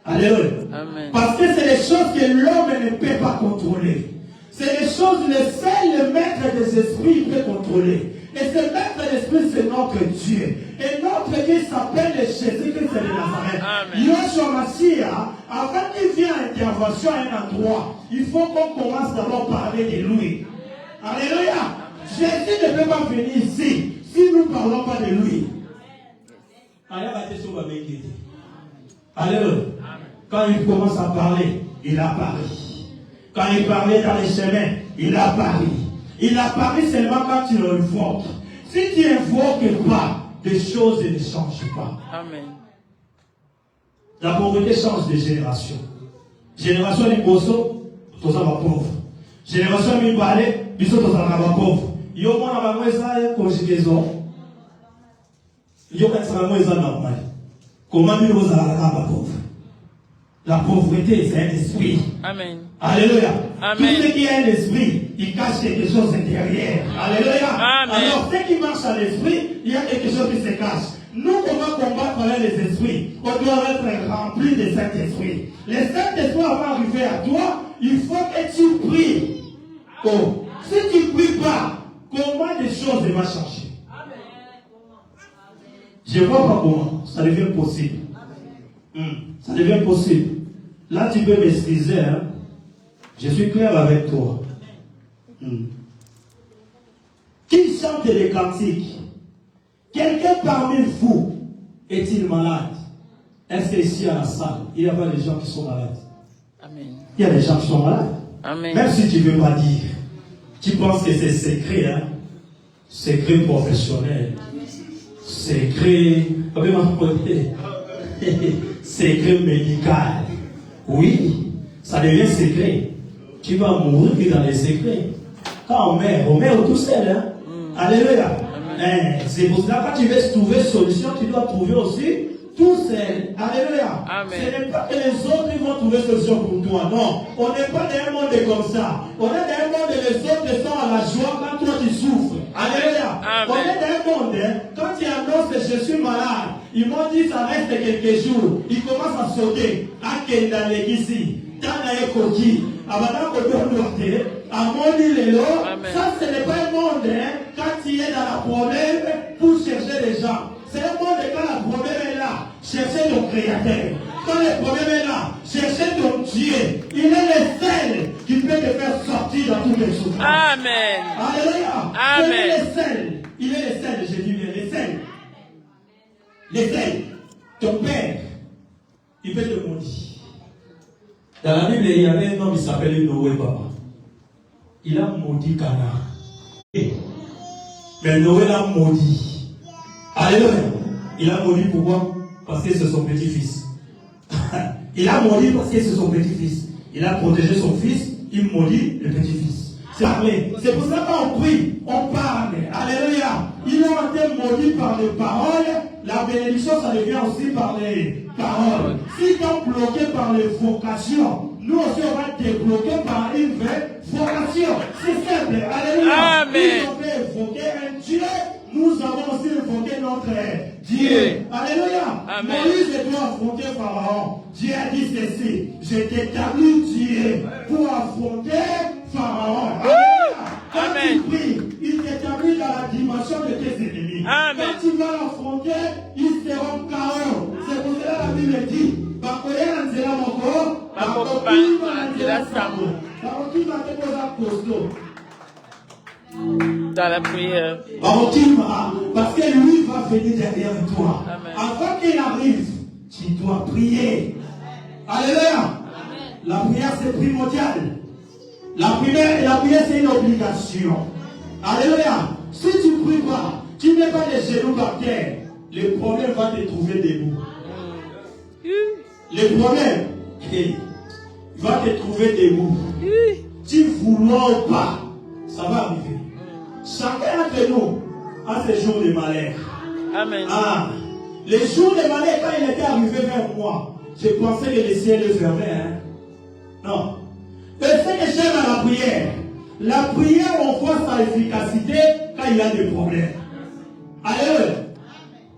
Alléluia. Amen. Parce que c'est des choses que l'homme ne peut pas contrôler. C'est des choses que seul le maître des esprits peut contrôler. Et ce maître d'esprit, c'est notre Dieu. Et notre Dieu s'appelle Jésus-Christ de Nazareth. Yeshua Mashiach, avant qu'il vienne à intervention à un endroit, il faut qu'on commence d'abord à parler de lui. Alléluia. Jésus ne peut pas venir ici si nous ne parlons pas de lui. Alléluia. Quand il commence à parler, il apparaît. Quand il parlait dans les chemins, il apparaît. Il apparaît seulement quand tu le invoques. Si tu n'invoques pas, les choses ne changent pas. Amen. La pauvreté change de génération. Génération de Bosso, tous sont pauvres. Génération de Mbale, ils sont tous pauvres. Ils ont une conjugaison. Ils ont une normal. Comment nous allons pauvres? La pauvreté, c'est un esprit. Amen. Alléluia. Amen. Tout ce qui est un esprit, il cache quelque chose derrière. Alléluia. Amen. Alors, ce qui marche à l'esprit, il y a quelque chose qui se cache. Nous, comment combattre avec les esprits? On doit être rempli de Saint-Esprit. Le Saint-Esprit, avant d'arriver à toi, il faut que tu pries. Oh. Si tu ne pries pas, comment les choses vont changer? Je ne vois pas comment. Ça devient possible. Ça devient possible. Là, tu peux m'excuser. Hein? Je suis clair avec toi. Qui chante les cantiques? Quelqu'un parmi vous est-il malade? Est-ce qu'ici à la salle, il n'y a pas des gens qui sont malades? Amen. Il y a des gens qui sont malades. Amen. Même si tu ne veux pas dire, tu penses que c'est secret, hein? Secret professionnel. Secret. Secret médical. Oui, ça devient secret. Tu vas mourir dans les secrets. Quand on meurt tout seul. Hein? Alléluia. C'est pour cela que quand tu veux trouver solution, tu dois trouver aussi tout seul. Alléluia. Amen. Ce n'est pas que les autres vont trouver solution pour toi. Non, on n'est pas dans un monde comme ça. On est dans un monde où les autres sont à la joie quand toi tu souffres. Alléluia. Amen. On est dans un monde, hein, quand tu annonces que je suis malade, ils m'ont dit ça reste quelques jours. Ils commencent à sauter. À Kenda Legisi, Tana Ekoki, Abana Kodornote, Amoni Lelo. Ça, ce n'est pas un monde, hein, quand tu es dans la problème pour chercher les gens. C'est un monde quand le problème est là, chercher le Créateur. Quand le problème est là, chercher ton Dieu. Il est le seul qui peut te faire sortir dans toutes les souffrances. Amen. Alléluia. Amen. Il est le seul. Il est le seul, je dis bien, le seul. Le seul. Ton père, il peut te maudire. Dans la Bible, il y avait un homme qui s'appelait Noé, papa. Il a maudit Canaan. Mais Noé l'a maudit. Alléluia. Il a maudit pourquoi? Parce que c'est son petit-fils. Il a maudit parce que c'est son petit-fils. Il a protégé son fils, il maudit le petit-fils. C'est pour ça qu'on prie, on parle. Alléluia. Ils ont été maudits par les paroles. La bénédiction, ça devient aussi par les paroles. S'ils sont bloqués par les vocations, nous aussi on va être débloqués par une vraie vocation. C'est simple. Alléluia. Amen. Ils ont fait évoquer un Dieu. Nous avons aussi évoqué notre Dieu. Alléluia. Amen. Moïse doit affronter Pharaon. Dieu a dit ceci. Je t'établis Dieu pour affronter Pharaon. Alléluia. Quand Amen. tu pries, il t'établit dans la dimension de tes ennemis. Amen. Quand tu vas l'affronter, ils seront KO. C'est pour cela la Bible dit Bakoya Nzela Moko, Bakoya Nzela Samo. Bakoya Nzela Kosto. Dans la prière. Parce que lui va venir derrière toi. Amen. Avant qu'il arrive, tu dois prier. Alléluia. Amen. La prière c'est primordial. La prière c'est une obligation. Alléluia. Si tu ne pries pas, tu mets pas les genoux par terre, le problème va te trouver debout. Le problème il va te trouver debout. Tu vouloir ou pas, ça va arriver. Chacun d'entre nous a ses jours de malheur. Amen. Ah, les jours de malheur, quand il était arrivé vers moi, je pensais que le ciel le fermait. Hein? Non. Et ce que j'aime à la prière, on voit sa efficacité quand il y a des problèmes. Alléluia.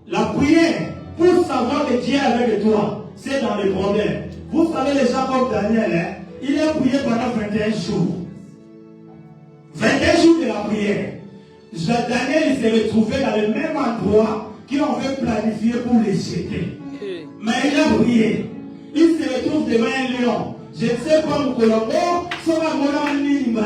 La prière, pour savoir que Dieu est avec toi, c'est dans les problèmes. Vous savez, les gens comme Daniel, hein, il a prié pendant 21 jours. 21 jours de la prière. Daniel il s'est retrouvé dans le même endroit qu'on veut planifier pour les jeter. Mais il a prié. Il se retrouve devant un lion. Je ne sais pas où Colombo, ça va m'amener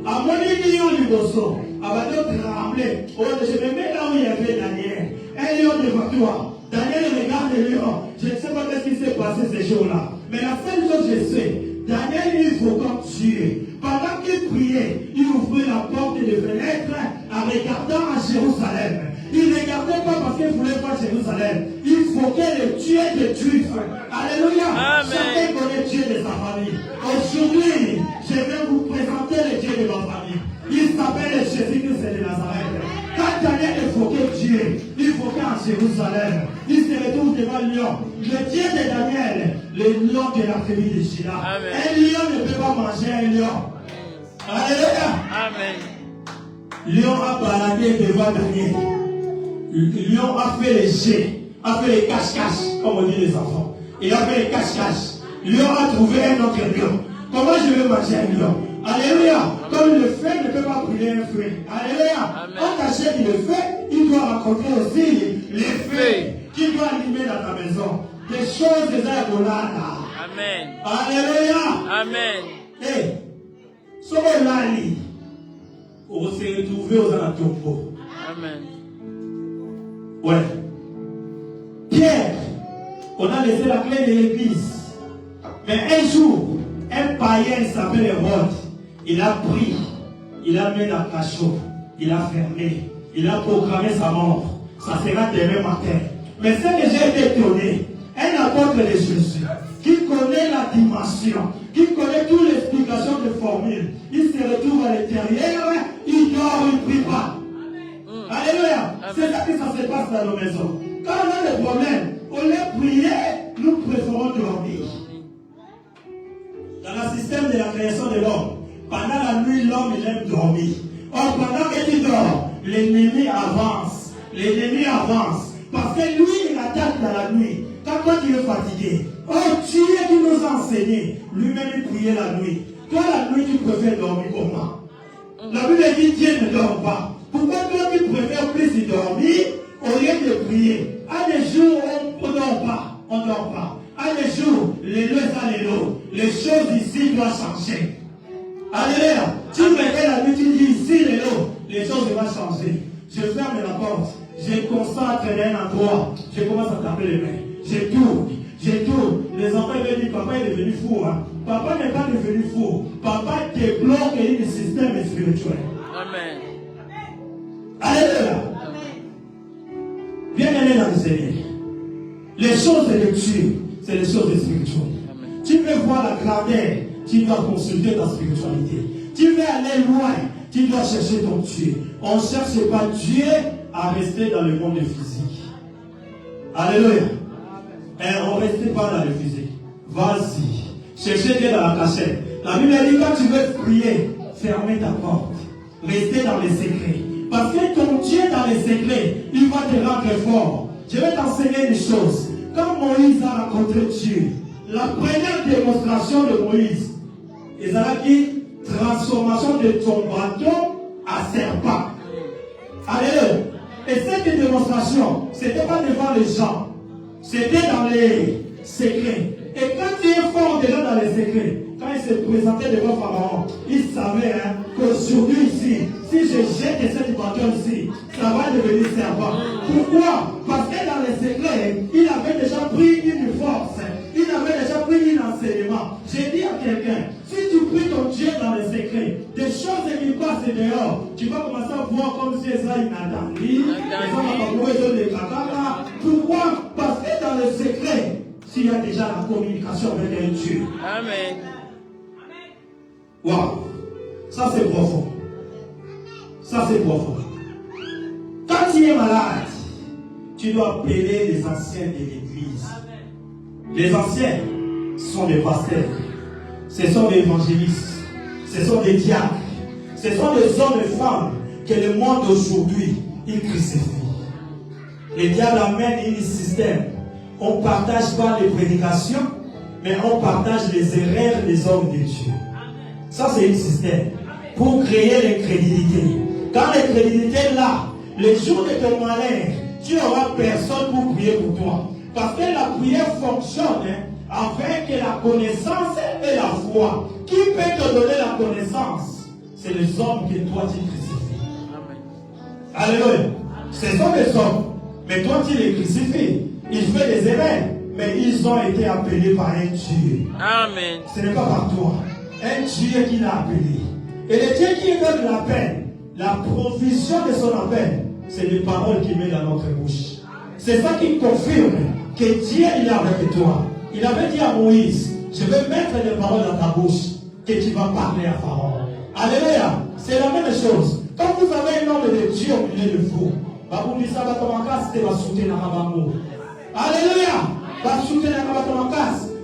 à mon lion liboso. À d'autres trembler. Je me mets là où il y avait Daniel. Un lion devant toi. Daniel regarde le lion. Je ne sais pas ce qui s'est passé ces jours-là. Mais la seule chose que je sais, Daniel il faut comme Dieu. Pendant qu'il priait, il ouvrait la porte de fenêtre en regardant à Jérusalem. Il ne regardait pas parce qu'il voulait voir Jérusalem. Il faut que le Dieu de Juifs. Alléluia. Chacun connaît Dieu de sa famille. Aujourd'hui, je vais vous présenter le Dieu de ma famille. Il s'appelle Jésus-Christ de Nazareth. Quand Daniel évoquait Dieu, il évoquait en Jérusalem. Il se retrouve devant le lion. Le Dieu de Daniel, le lion de la tribu de Juda. Un lion ne peut pas manger un lion. Alléluia. Amen. Lion a baladé devant Daniel. Lion a fait les jets, a fait les cache-cache, comme on dit les enfants. Il a fait les cache-cache. Lion a trouvé un autre lion. Comment je vais manger un lion? Alléluia. Comme le feu ne peut pas brûler un feu. Alléluia. Quand tu achètes le feu, il doit rencontrer aussi les feux qui doivent allumer dans ta maison. Des choses des là. Amen. Alléluia. Amen. Hey, so lali, on s'est retrouvé aux alentours. Amen. Ouais. Pierre, on a laissé la clé de l'église. Mais un jour, un païen s'appelle Hérode. Il a pris, il a mis dans le cachot, il a fermé, il a proclamé sa mort. Ça sera demain matin. Mais ce que j'ai été étonné, un apôtre de Jésus, qui connaît la dimension, qui connaît toutes les explications de formules, il se retrouve à l'intérieur, il dort, il ne prie pas. Alléluia. C'est ça que ça se passe dans nos maisons. Quand on a des problèmes, au lieu de prier, nous préférons dormir. Dans le système de la création de l'homme, pendant la nuit, l'homme il aime dormir. Or, pendant que tu dors, l'ennemi avance. L'ennemi avance. Parce que lui, il attaque dans la nuit. Quand toi tu es fatigué, oh Dieu qui nous a enseigné, lui-même il priait la nuit. Toi la nuit tu préfères dormir comment? La Bible dit Dieu ne dort pas. Pourquoi toi tu préfères plus dormir au lieu de prier? À des jours on ne dort pas, on ne dort pas. À des jours, les lois à les lots. Les choses ici doivent changer. Alléluia. Tu réveilles la nuit, tu dis ici les lots, les choses doivent changer. Je ferme la porte, je constate un endroit, je commence à taper les mains. Je tourne. Les enfants veulent dire, papa est devenu fou. Hein? Papa n'est pas devenu fou. Papa débloque le système spirituel. Amen. Alléluia. Bien-aimé dans le Seigneur. Les choses de Dieu, c'est les choses spirituelles. Tu veux voir la grandeur, tu dois consulter ta spiritualité. Tu veux aller loin, tu dois chercher ton Dieu. On ne cherche pas Dieu à rester dans le monde physique. Alléluia. Et on ne reste pas dans le physique. Vas-y. Cherchez Dieu dans la cachette. La Bible dit quand tu veux prier, fermez ta porte. Restez dans les secrets. Parce que ton Dieu dans les secrets, il va te rendre fort. Je vais t'enseigner une chose. Quand Moïse a rencontré Dieu, la première démonstration de Moïse, il a dit transformation de ton bâton à serpent. Alléluia. Et cette démonstration, ce n'était pas devant les gens, c'était dans les secrets. Et quand tu es fort déjà dans les secrets, quand il se présentait devant Pharaon, il savait qu'aujourd'hui ici, si je jette cette bâton ici, ça va devenir serpent. Pourquoi? Parce que dans les secrets, il avait déjà pris une force, il avait déjà pris un enseignement. J'ai dit à quelqu'un, si tu pries ton Dieu dans les secrets, des choses qui passent dehors, tu vas commencer à voir comme si ça inattendu. Pourquoi? Parce que dans les secrets, s'il y a déjà la communication avec un Dieu. Amen. Waouh! Ça c'est profond. Ça c'est profond. Quand tu es malade, tu dois appeler les anciens de l'église. Les anciens sont des pasteurs. Ce sont des évangélistes. Ce sont des diacres. Ce sont des hommes et femmes que le monde aujourd'hui, il crucifie. Les diables amènent un système. On ne partage pas les prédications, mais on partage les erreurs des hommes de Dieu. Ça, c'est un système pour créer l'incrédulité. Quand l'incrédulité est là, les jours de ton malheur, tu n'auras personne pour prier pour toi. Parce que la prière fonctionne avec la connaissance et la foi. Qui peut te donner la connaissance? C'est les hommes que toi tu crucifies. Alléluia. Ce sont des hommes, mais toi tu les crucifies. Ils font des erreurs, mais ils ont été appelés par un Dieu. Amen. Ce n'est pas par toi. Un Dieu qui l'a appelé. Et le Dieu qui donne l'appel, la provision de son appel, c'est les paroles qu'il met dans notre bouche. C'est ça qui confirme que Dieu il est avec toi. Il avait dit à Moïse, je vais mettre des paroles dans ta bouche, que tu vas parler à Pharaon. Alléluia. C'est la même chose. Quand vous avez un homme de Dieu au milieu de vous, vous dites ça va soutenir alléluia. Va soutenir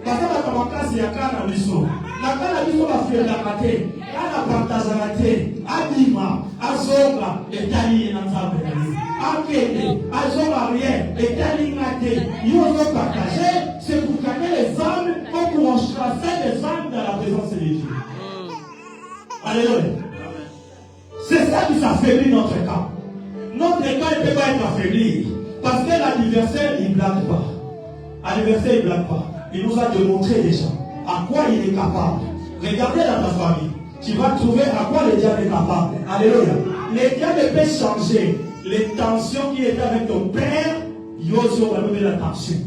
parce que il y a qu'un abisso. La canne va faire la raté. Elle a partagé la raté. Abima, Azonga, et Tali et Nazabé. Akele, Azonga rien, et Tali Maté. Ils ont partagé, c'est pour gagner les âmes, pour chasser les âmes dans la présence de Dieu. Alléluia. C'est ça qui s'affaiblit notre camp. Notre camp ne peut pas être affaibli. Parce que l'adversaire, il ne blague pas. L'adversaire, il ne blague pas. Il nous a démontré déjà à quoi il est capable. Regardez dans ta famille. Tu vas trouver à quoi le diable est capable. Alléluia. Le diable peut changer les tensions qui étaient avec ton père. Yozo va lever la tension.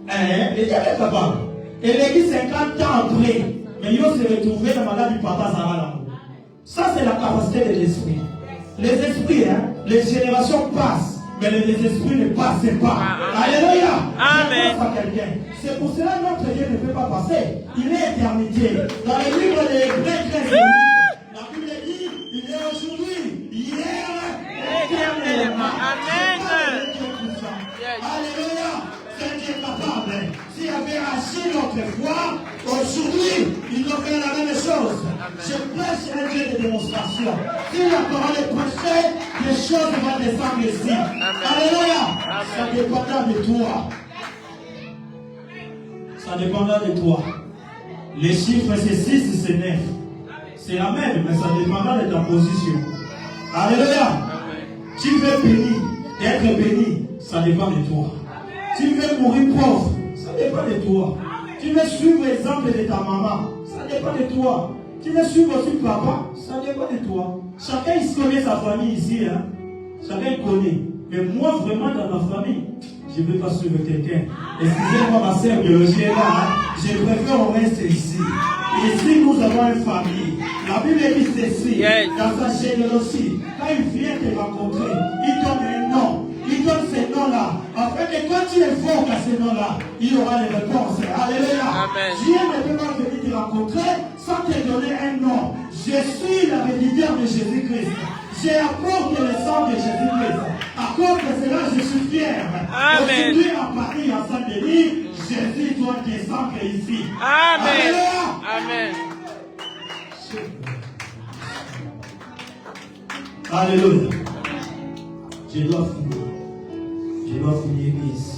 Le diable est capable. Et l'église 50 ans après, mais Yozo s'est retrouvé dans la maladie du papa Zara. Ça, c'est la capacité de l'esprit. Les esprits, les générations passent, mais les esprits ne passent pas. Alléluia. Amen. C'est pour cela que notre Dieu ne peut pas passer. Il est éternité. Dans les livres des Hébreux, la Bible dit, il est aujourd'hui, hier, éternellement. Amen. Alléluia. C'est Dieu capable. S'il avait agi notre foi, aujourd'hui, il aurait la même chose. Je prêche un Dieu de démonstration. Si la parole est prêchée, les choses vont descendre ici. Alléluia. Ça dépendra de toi. Ça dépendra de toi. Les chiffres, c'est 6, c'est 9. C'est la même, mais ça dépendra de ta position. Alléluia. Tu veux bénir, être béni, ça dépend de toi. Tu veux mourir pauvre, ça dépend de toi. Tu veux suivre l'exemple de ta maman, ça dépend de toi. Tu veux suivre aussi papa, ça dépend de toi. Chacun il connaît sa famille ici, hein. Chacun connaît. Mais moi, vraiment, dans ma famille, je ne veux pas suivre quelqu'un. Excusez-moi, ma sœur biologie est là. Hein. Je préfère on reste ici. Ici, nous avons une famille. La Bible dit ceci. Dans sa générosité, quand il vient te rencontrer, il donne un nom. Il donne ces noms-là. Afin que quand tu évoques à ces noms-là, il y aura les réponses. Alléluia. Amen. Dieu ne peut pas venir te rencontrer sans te donner un nom. Je suis la bénédiction de Jésus-Christ. J'apporte le sang de Jésus-Christ. À cause de cela, je suis fier. Amen. Aujourd'hui, à Paris, à Saint-Denis, Jésus doit descendre ici. Amen. Alléluia. Amen. Alléluia. Je dois finir. Je dois finir, Église.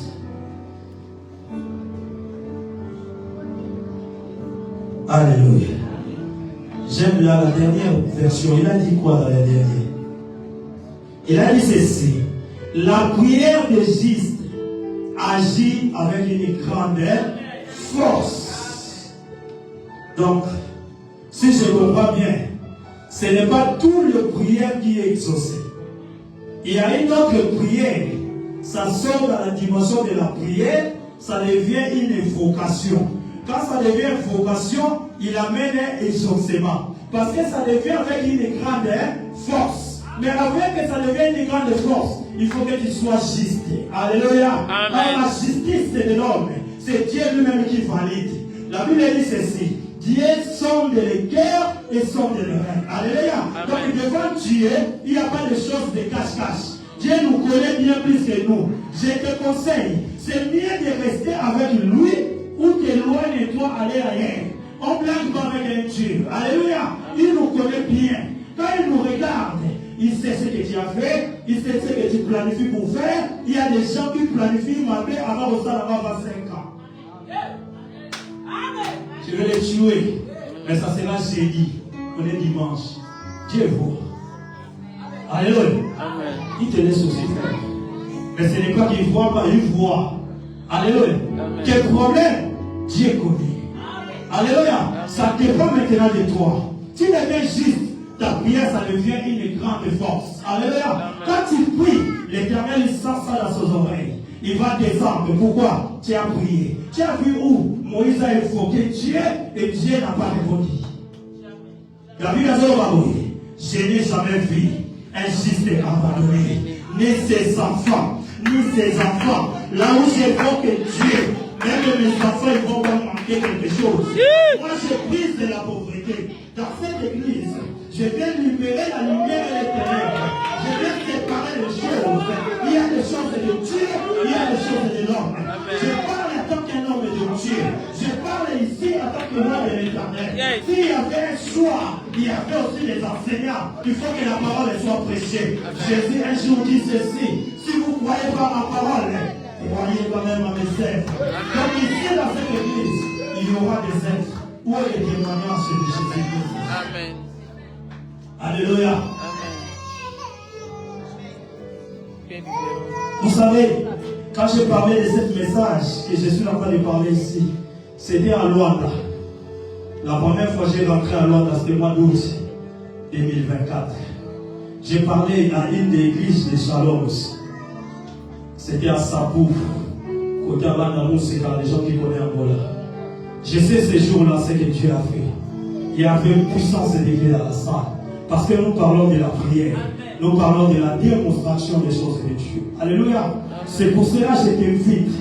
Alléluia. J'aime la dernière version. Il a dit quoi dans la dernière? Il a dit ceci. La prière de juste agit avec une grande force. Donc, si je comprends bien, ce n'est pas tout le prière qui est exaucé. Il y a une autre prière. Ça sort dans la dimension de la prière, ça devient une invocation. Quand ça devient une invocation, il amène un exaucement. Parce que ça devient avec une grande force. Mais avant que ça devienne une grande force, il faut que tu sois juste. Alléluia. Dans la justice de l'homme, c'est Dieu lui-même qui valide. La Bible dit ceci. Dieu sonde les cœurs et sonde les reins. Alléluia. Donc devant Dieu, il n'y a pas de choses de cache-cache. Dieu nous connaît bien plus que nous. Je te conseille, c'est mieux de rester avec lui ou t'éloigner-toi, aller ailleurs. On ne blague pas avec un Dieu. Alléluia. Il nous connaît bien. Quand il nous regarde, il sait ce que tu as fait, il sait ce que tu planifies pour faire. Il y a des gens qui planifient ma paix avant de ça, avant 25 ans. Je vais les tuer, mais ça sera jeudi. On est dimanche. Dieu voit. Alléluia. Il te laisse aussi faire. Mais ce n'est pas qu'il ne voit pas, il voit. Alléluia. Quel problème? Dieu connaît. Alléluia. Ça dépend maintenant de toi. Tu deviens juste. Ta prière, ça devient une grande force. Alléluia. Quand tu pries, l'Éternel, il sent ça dans ses oreilles. Il va descendre. Pourquoi? Tu as prié. Tu as vu où Moïse a évoqué Dieu et Dieu n'a pas répondu. La Bible a dit, je n'ai jamais vu un juste abandonné, ni ses enfants, là où j'évoque Dieu, même mes enfants, ils vont pas manquer quelque chose. Moi, je brise de la pauvreté. Dans cette église, je viens libérer la lumière et les ténèbres. Je viens séparer les choses. Il y a des choses de Dieu, il y a des choses de l'homme. Je parle en tant qu'un homme de Dieu. Je parle ici en tant que l'homme de l'Éternel. S'il y avait un choix, il y avait aussi des enseignants. Il faut que la parole soit prêchée. Jésus un jour dit ceci. Si vous ne croyez pas ma parole, croyez quand même à mes êtres. Donc ici dans cette église, il y aura des êtres. Où est le témoignage de Jésus-Christ? Amen. Alléluia. Amen. Vous savez, quand je parlais de ce message que je suis en train de parler ici, c'était à Luanda. La première fois que j'ai rentré à Luanda, c'était le mois d'août 2024. J'ai parlé à une des églises de Shalom aussi. C'était à Sapou, côté à Banamou, c'est dans les gens qui connaissent Angola. Je sais ce jour-là ce que Dieu a fait. Il y avait une puissance d'église dans la salle. Parce que nous parlons de la prière. Nous parlons de la démonstration des choses de Dieu. Alléluia. C'est pour cela que je t'invite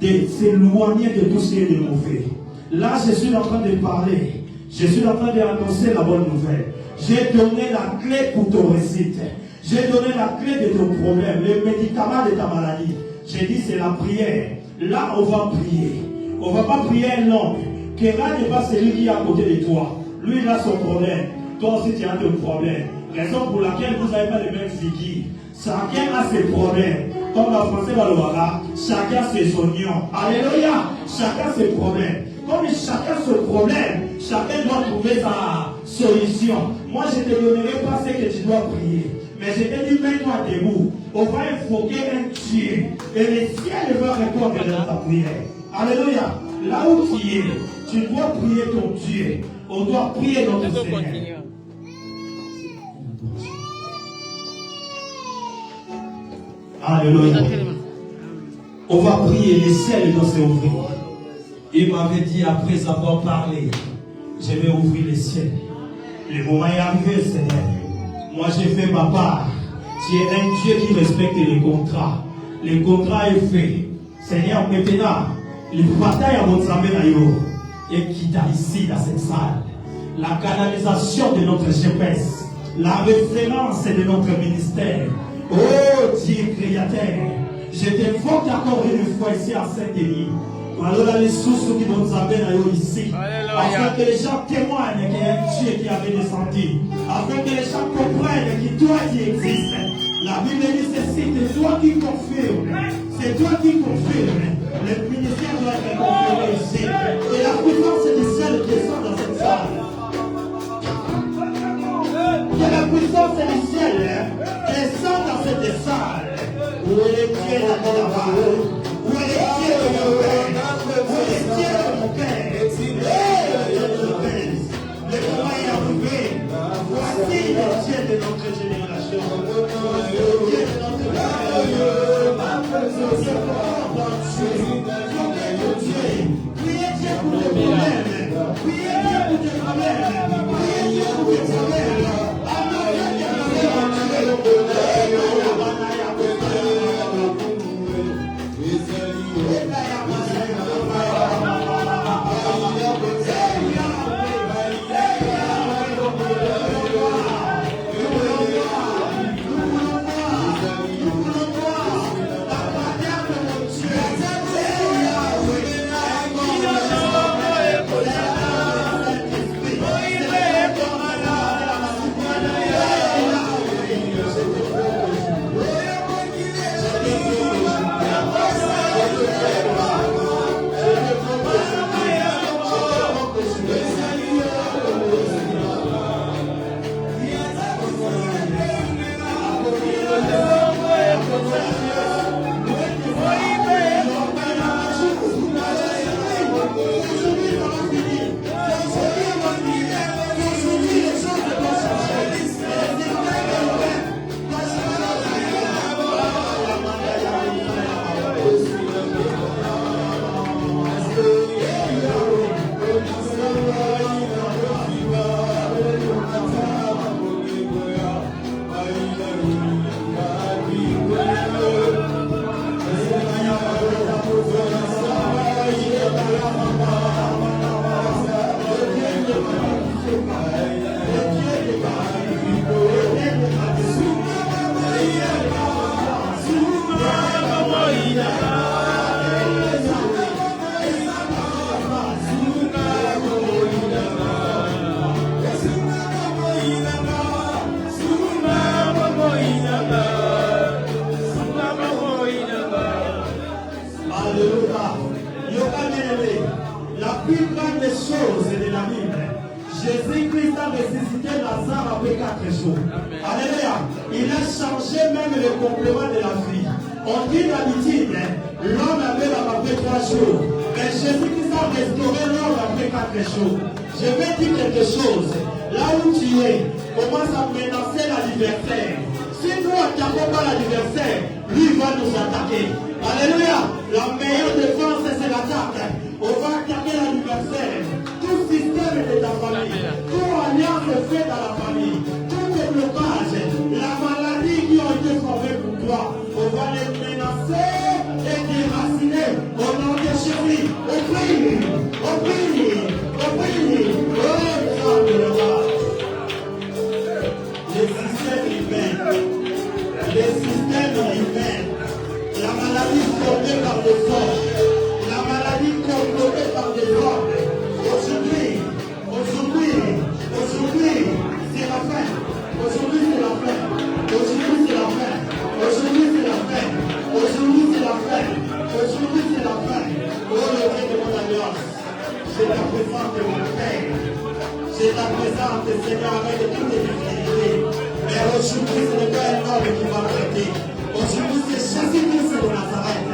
de s'éloigner de tout ce qui est de mauvais. Là, je suis en train de parler. Je suis en train d'annoncer la bonne nouvelle. J'ai donné la clé pour ton réussite. J'ai donné la clé de ton problème, le médicament de ta maladie. J'ai dit c'est la prière. Là, on va prier. On ne va pas prier un homme. Kéra n'est pas celui qui est à côté de toi. Lui, il a son problème. Toi aussi, tu as ton problème. Raison pour laquelle vous n'avez pas les mêmes figures. Chacun a ses problèmes. Comme en français va le voir, chacun a ses oignons. Alléluia. Chacun a ses problèmes. Comme chacun a son problème, chacun doit trouver sa solution. Moi, je ne te donnerai pas ce que tu dois prier. Mais je te dis, mets-toi debout. On va invoquer un Dieu. Et le ciel va répondre dans ta prière. Alléluia. Là où tu es, tu dois prier ton Dieu. On doit prier notre Seigneur. Alléluia. On va prier, les ciels doivent s'ouvrir. Il m'avait dit, après avoir parlé, je vais ouvrir les ciels. Le moment est arrivé, Seigneur. Moi, j'ai fait ma part. Tu es un Dieu qui respecte les contrats. Le contrat est fait. Seigneur, maintenant, les batailles à votre amour et qui t'a ici dans cette salle. La canalisation de notre GPS. La référence de notre ministère. Oh Dieu créateur. Je t'invoque encore une fois ici à Saint-Denis. Alors les sources qui vont nous amener ici. Afin que les gens témoignent qu'il y a un Dieu qui avait descendu. Afin que les gens comprennent que toi qui existes. La Bible dit ceci, c'est toi qui confirme. C'est toi qui confirme. Le ministère doit être confirmé ici. Et la puissance du ciel descend dans cette salle. Que la puissance du ciel descend dans cette salle. Où est le Dieu là-bas? Où est le Dieu de mon Père? Où est le Dieu de mon Père? Le moment est arrivé. Voici le Dieu de notre génération. Le Dieu de notre génération. Priez Dieu pour les problèmes. Priez Dieu pour tes problèmes. Priez Dieu pour tes problèmes. 4 jours. Alléluia. Il a changé même le complément de la vie. On dit d'habitude, l'homme avait après 3 jours. Mais Jésus-Christ a restauré l'homme après 4 jours. Je vais dire quelque chose. Là où tu es, commence à menacer l'adversaire. Si nous n'attaquons pas l'adversaire, lui va nous attaquer. Alléluia. La meilleure défense, c'est l'attaque. On va attaquer l'adversaire. Tout système de ta famille, toute alliance faite dans la famille, tout déblocage, la maladie qui a été formée pour toi, on va les menacer et déraciner au nom de Jésus. On prie, on prie, on prie. Oh, les systèmes humains, les systèmes humains, la maladie formée par des hommes, la maladie contrôlée par des hommes. Aujourd'hui, c'est la fin. Aujourd'hui, c'est la fin. Aujourd'hui, c'est la fin. Aujourd'hui, c'est la fin. Aujourd'hui, c'est la fin. Aujourd'hui, c'est la fin. Oh, le Dieu de mon alliance, je la présente mon Père. Je la présente, Seigneur, avec toutes les difficultés. Mais aujourd'hui, ce n'est pas un homme qui va m'arrêter. Aujourd'hui, c'est Jésus-Christ de Nazareth.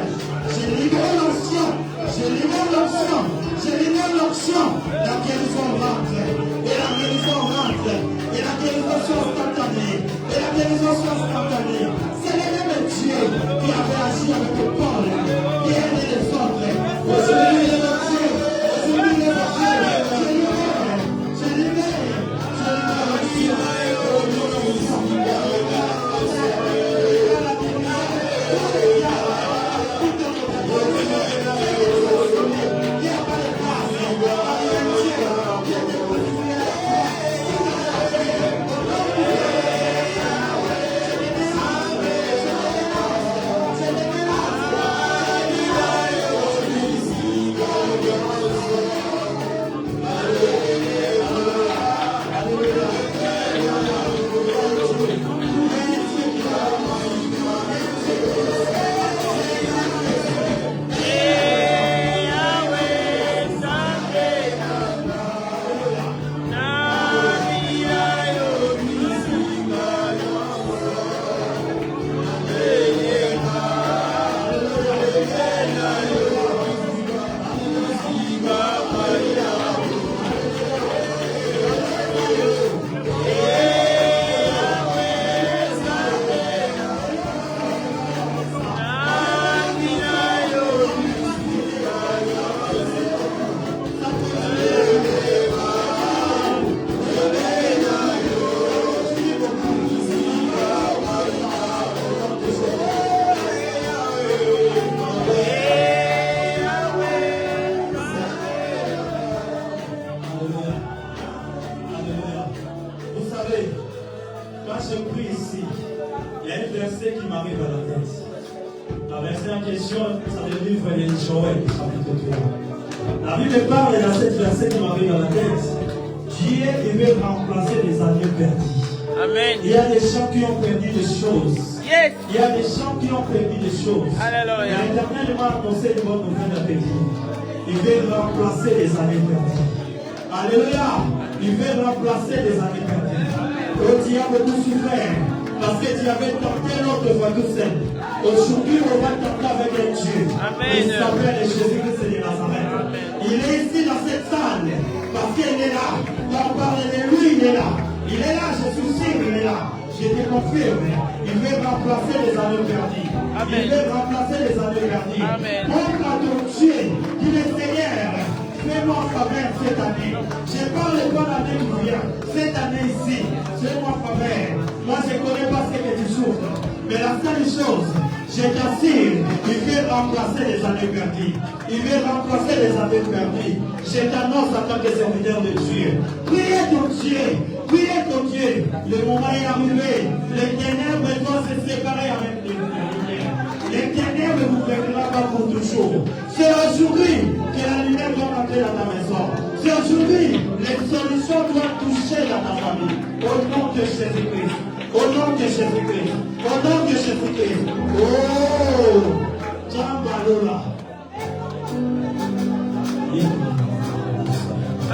Je libère l'onction. Je libère l'onction. Je libère l'onction. La guérison rentre. Et la guérison rentre. Et la guérison soit instantanée. Et la guérison soit instantanée. C'est le même Dieu qui avait agi avec Paul, qui aidait les autres. Aujourd'hui, il est le Dieu. Aujourd'hui, il est le Dieu. Je libère. Je libère. Je libère l'onction. Oh, nous, nous sommes libérés. La Bible parle dans cette verset qui m'arrive dans la tête. Dieu veut remplacer les années perdues. Amen. Il y a des gens qui ont perdu des choses. Yes. Il y a des gens qui ont perdu des choses. Alléluia. L'Éternel m'a annoncé une bonne nouvelle à pédir. Il veut remplacer les années perdues. Alléluia. Il veut remplacer les années perdues. Oh, tu as beaucoup souffert parce que tu avais tenté l'autre fois tout seul. Aujourd'hui, on va tenter avec un Dieu. Amen. Il s'appelle Jésus-Christ de Nazareth. Amen. Il est ici dans cette salle parce qu'il est là. Quand on parle de lui, il est là. Il est là, je suis sûr, il est là. Je te confirme. Il veut remplacer les années perdues. Amen. Il veut remplacer les années perdues. Amen. Montre à ton Dieu qu'il est Seigneur. Fais-moi faveur cette année. Je parle de bonne année qui vient. Cette année ici, fais-moi faveur. Moi, je ne connais pas ce que tu souffres. Mais la seule chose, je t'assure, il veut remplacer les années perdues. Il veut remplacer les années perdues. Je t'annonce en tant que serviteur de Dieu. Priez ton Dieu. Priez ton Dieu. Le moment est arrivé. Les ténèbres doivent se séparer avec les lumières. Les ténèbres ne vous verront pas pour toujours. C'est aujourd'hui que la lumière doit rentrer dans ta maison. C'est aujourd'hui les solutions doivent toucher dans ta famille. Au nom de Jésus-Christ. Au nom de Jésus-Christ. Au nom de Jésus-Christ. Oh! Tchambalola.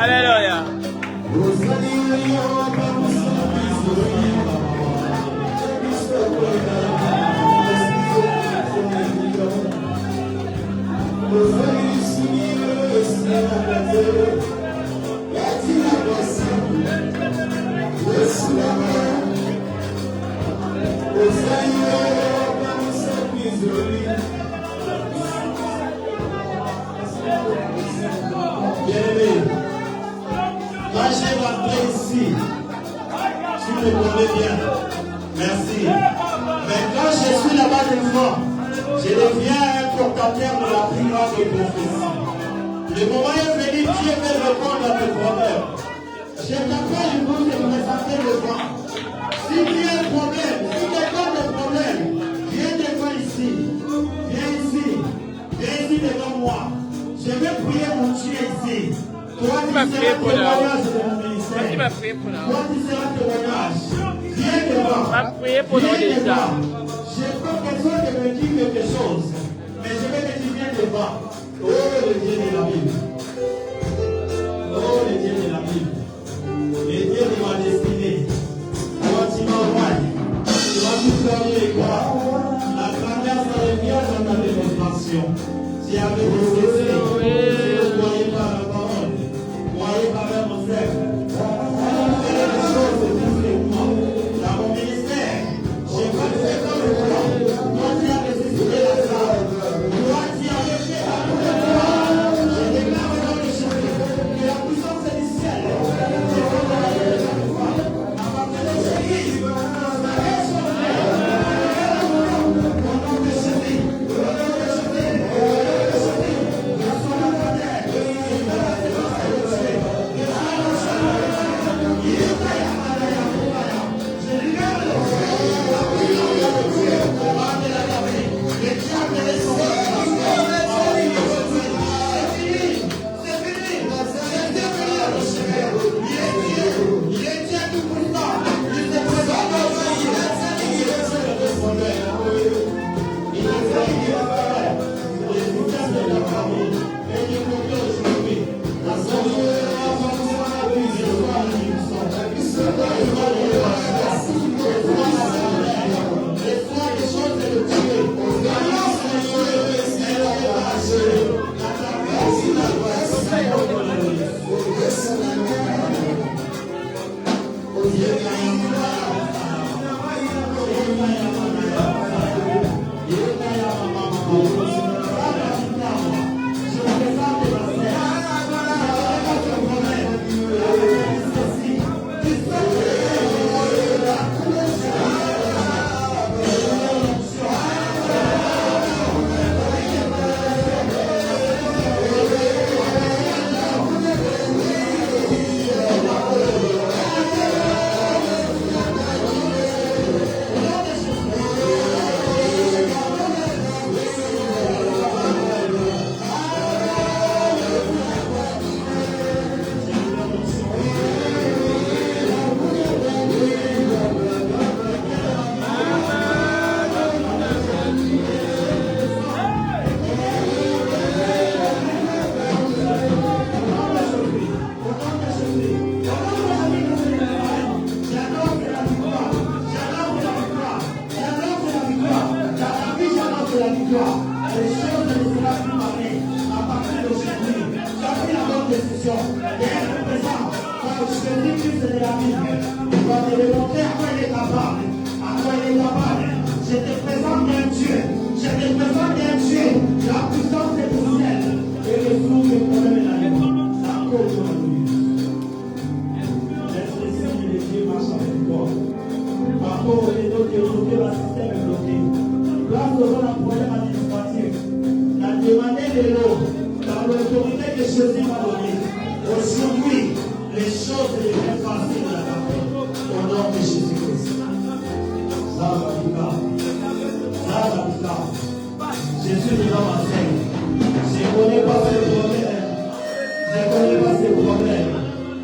Alléluia. Merci. Mais quand je suis là-bas devant, je deviens un portateur de la plus grande prophétie. Le moment est venu, Dieu veut répondre à mes problèmes. Je t'appelle pour te présenter devant. Si tu as un problème, si quelqu'un a un problème, viens devant ici. Viens ici. Viens ici devant moi. Je vais prier mon Dieu ici. Toi, tu seras témoignage de mon ministère. Toi, tu seras témoignage. Viens devant. Viens devant. J'ai pas besoin de me dire quelque chose. Mais je vais te dire viens devant. Oh, le Dieu de la Bible. Oh, le Dieu de la Bible. Le Dieu de ma destinée. Toi, tu m'as envoyé. Tu vas tout faire les quoi. La grandeur, ça revient dans ta démonstration. Si avec des essais, si vous ne croyez pas la parole, croyez par même mon cercle. Alors, faites les choses plus que moi. Dans mon ministère, je n'ai pas fait comme le toi. Toi, tu as ressuscité la salle. Toi, tu as fait la gloire. Je déclare dans le chemin que la puissance du ciel est dans la vie de la foi. À partir de ce livre,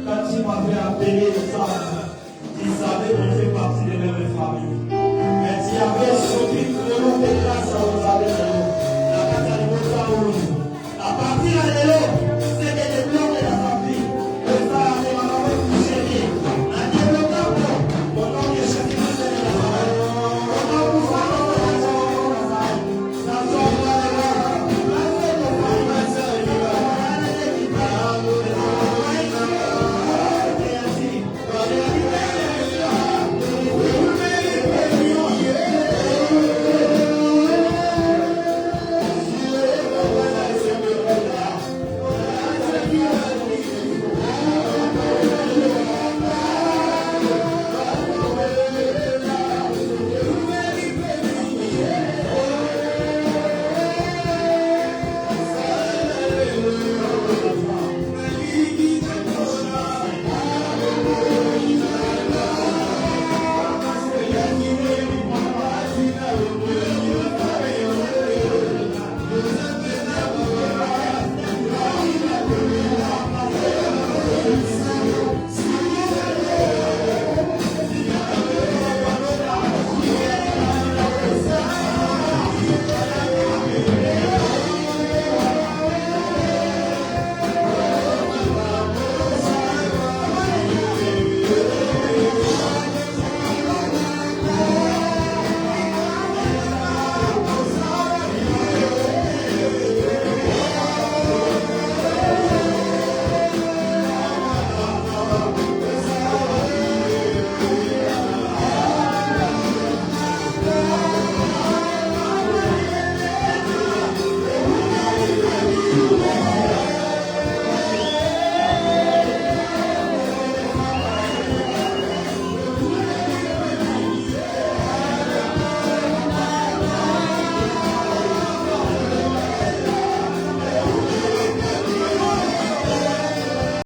Quand tu m'avais appelé ça, tu savais que je fais partie de mes familles.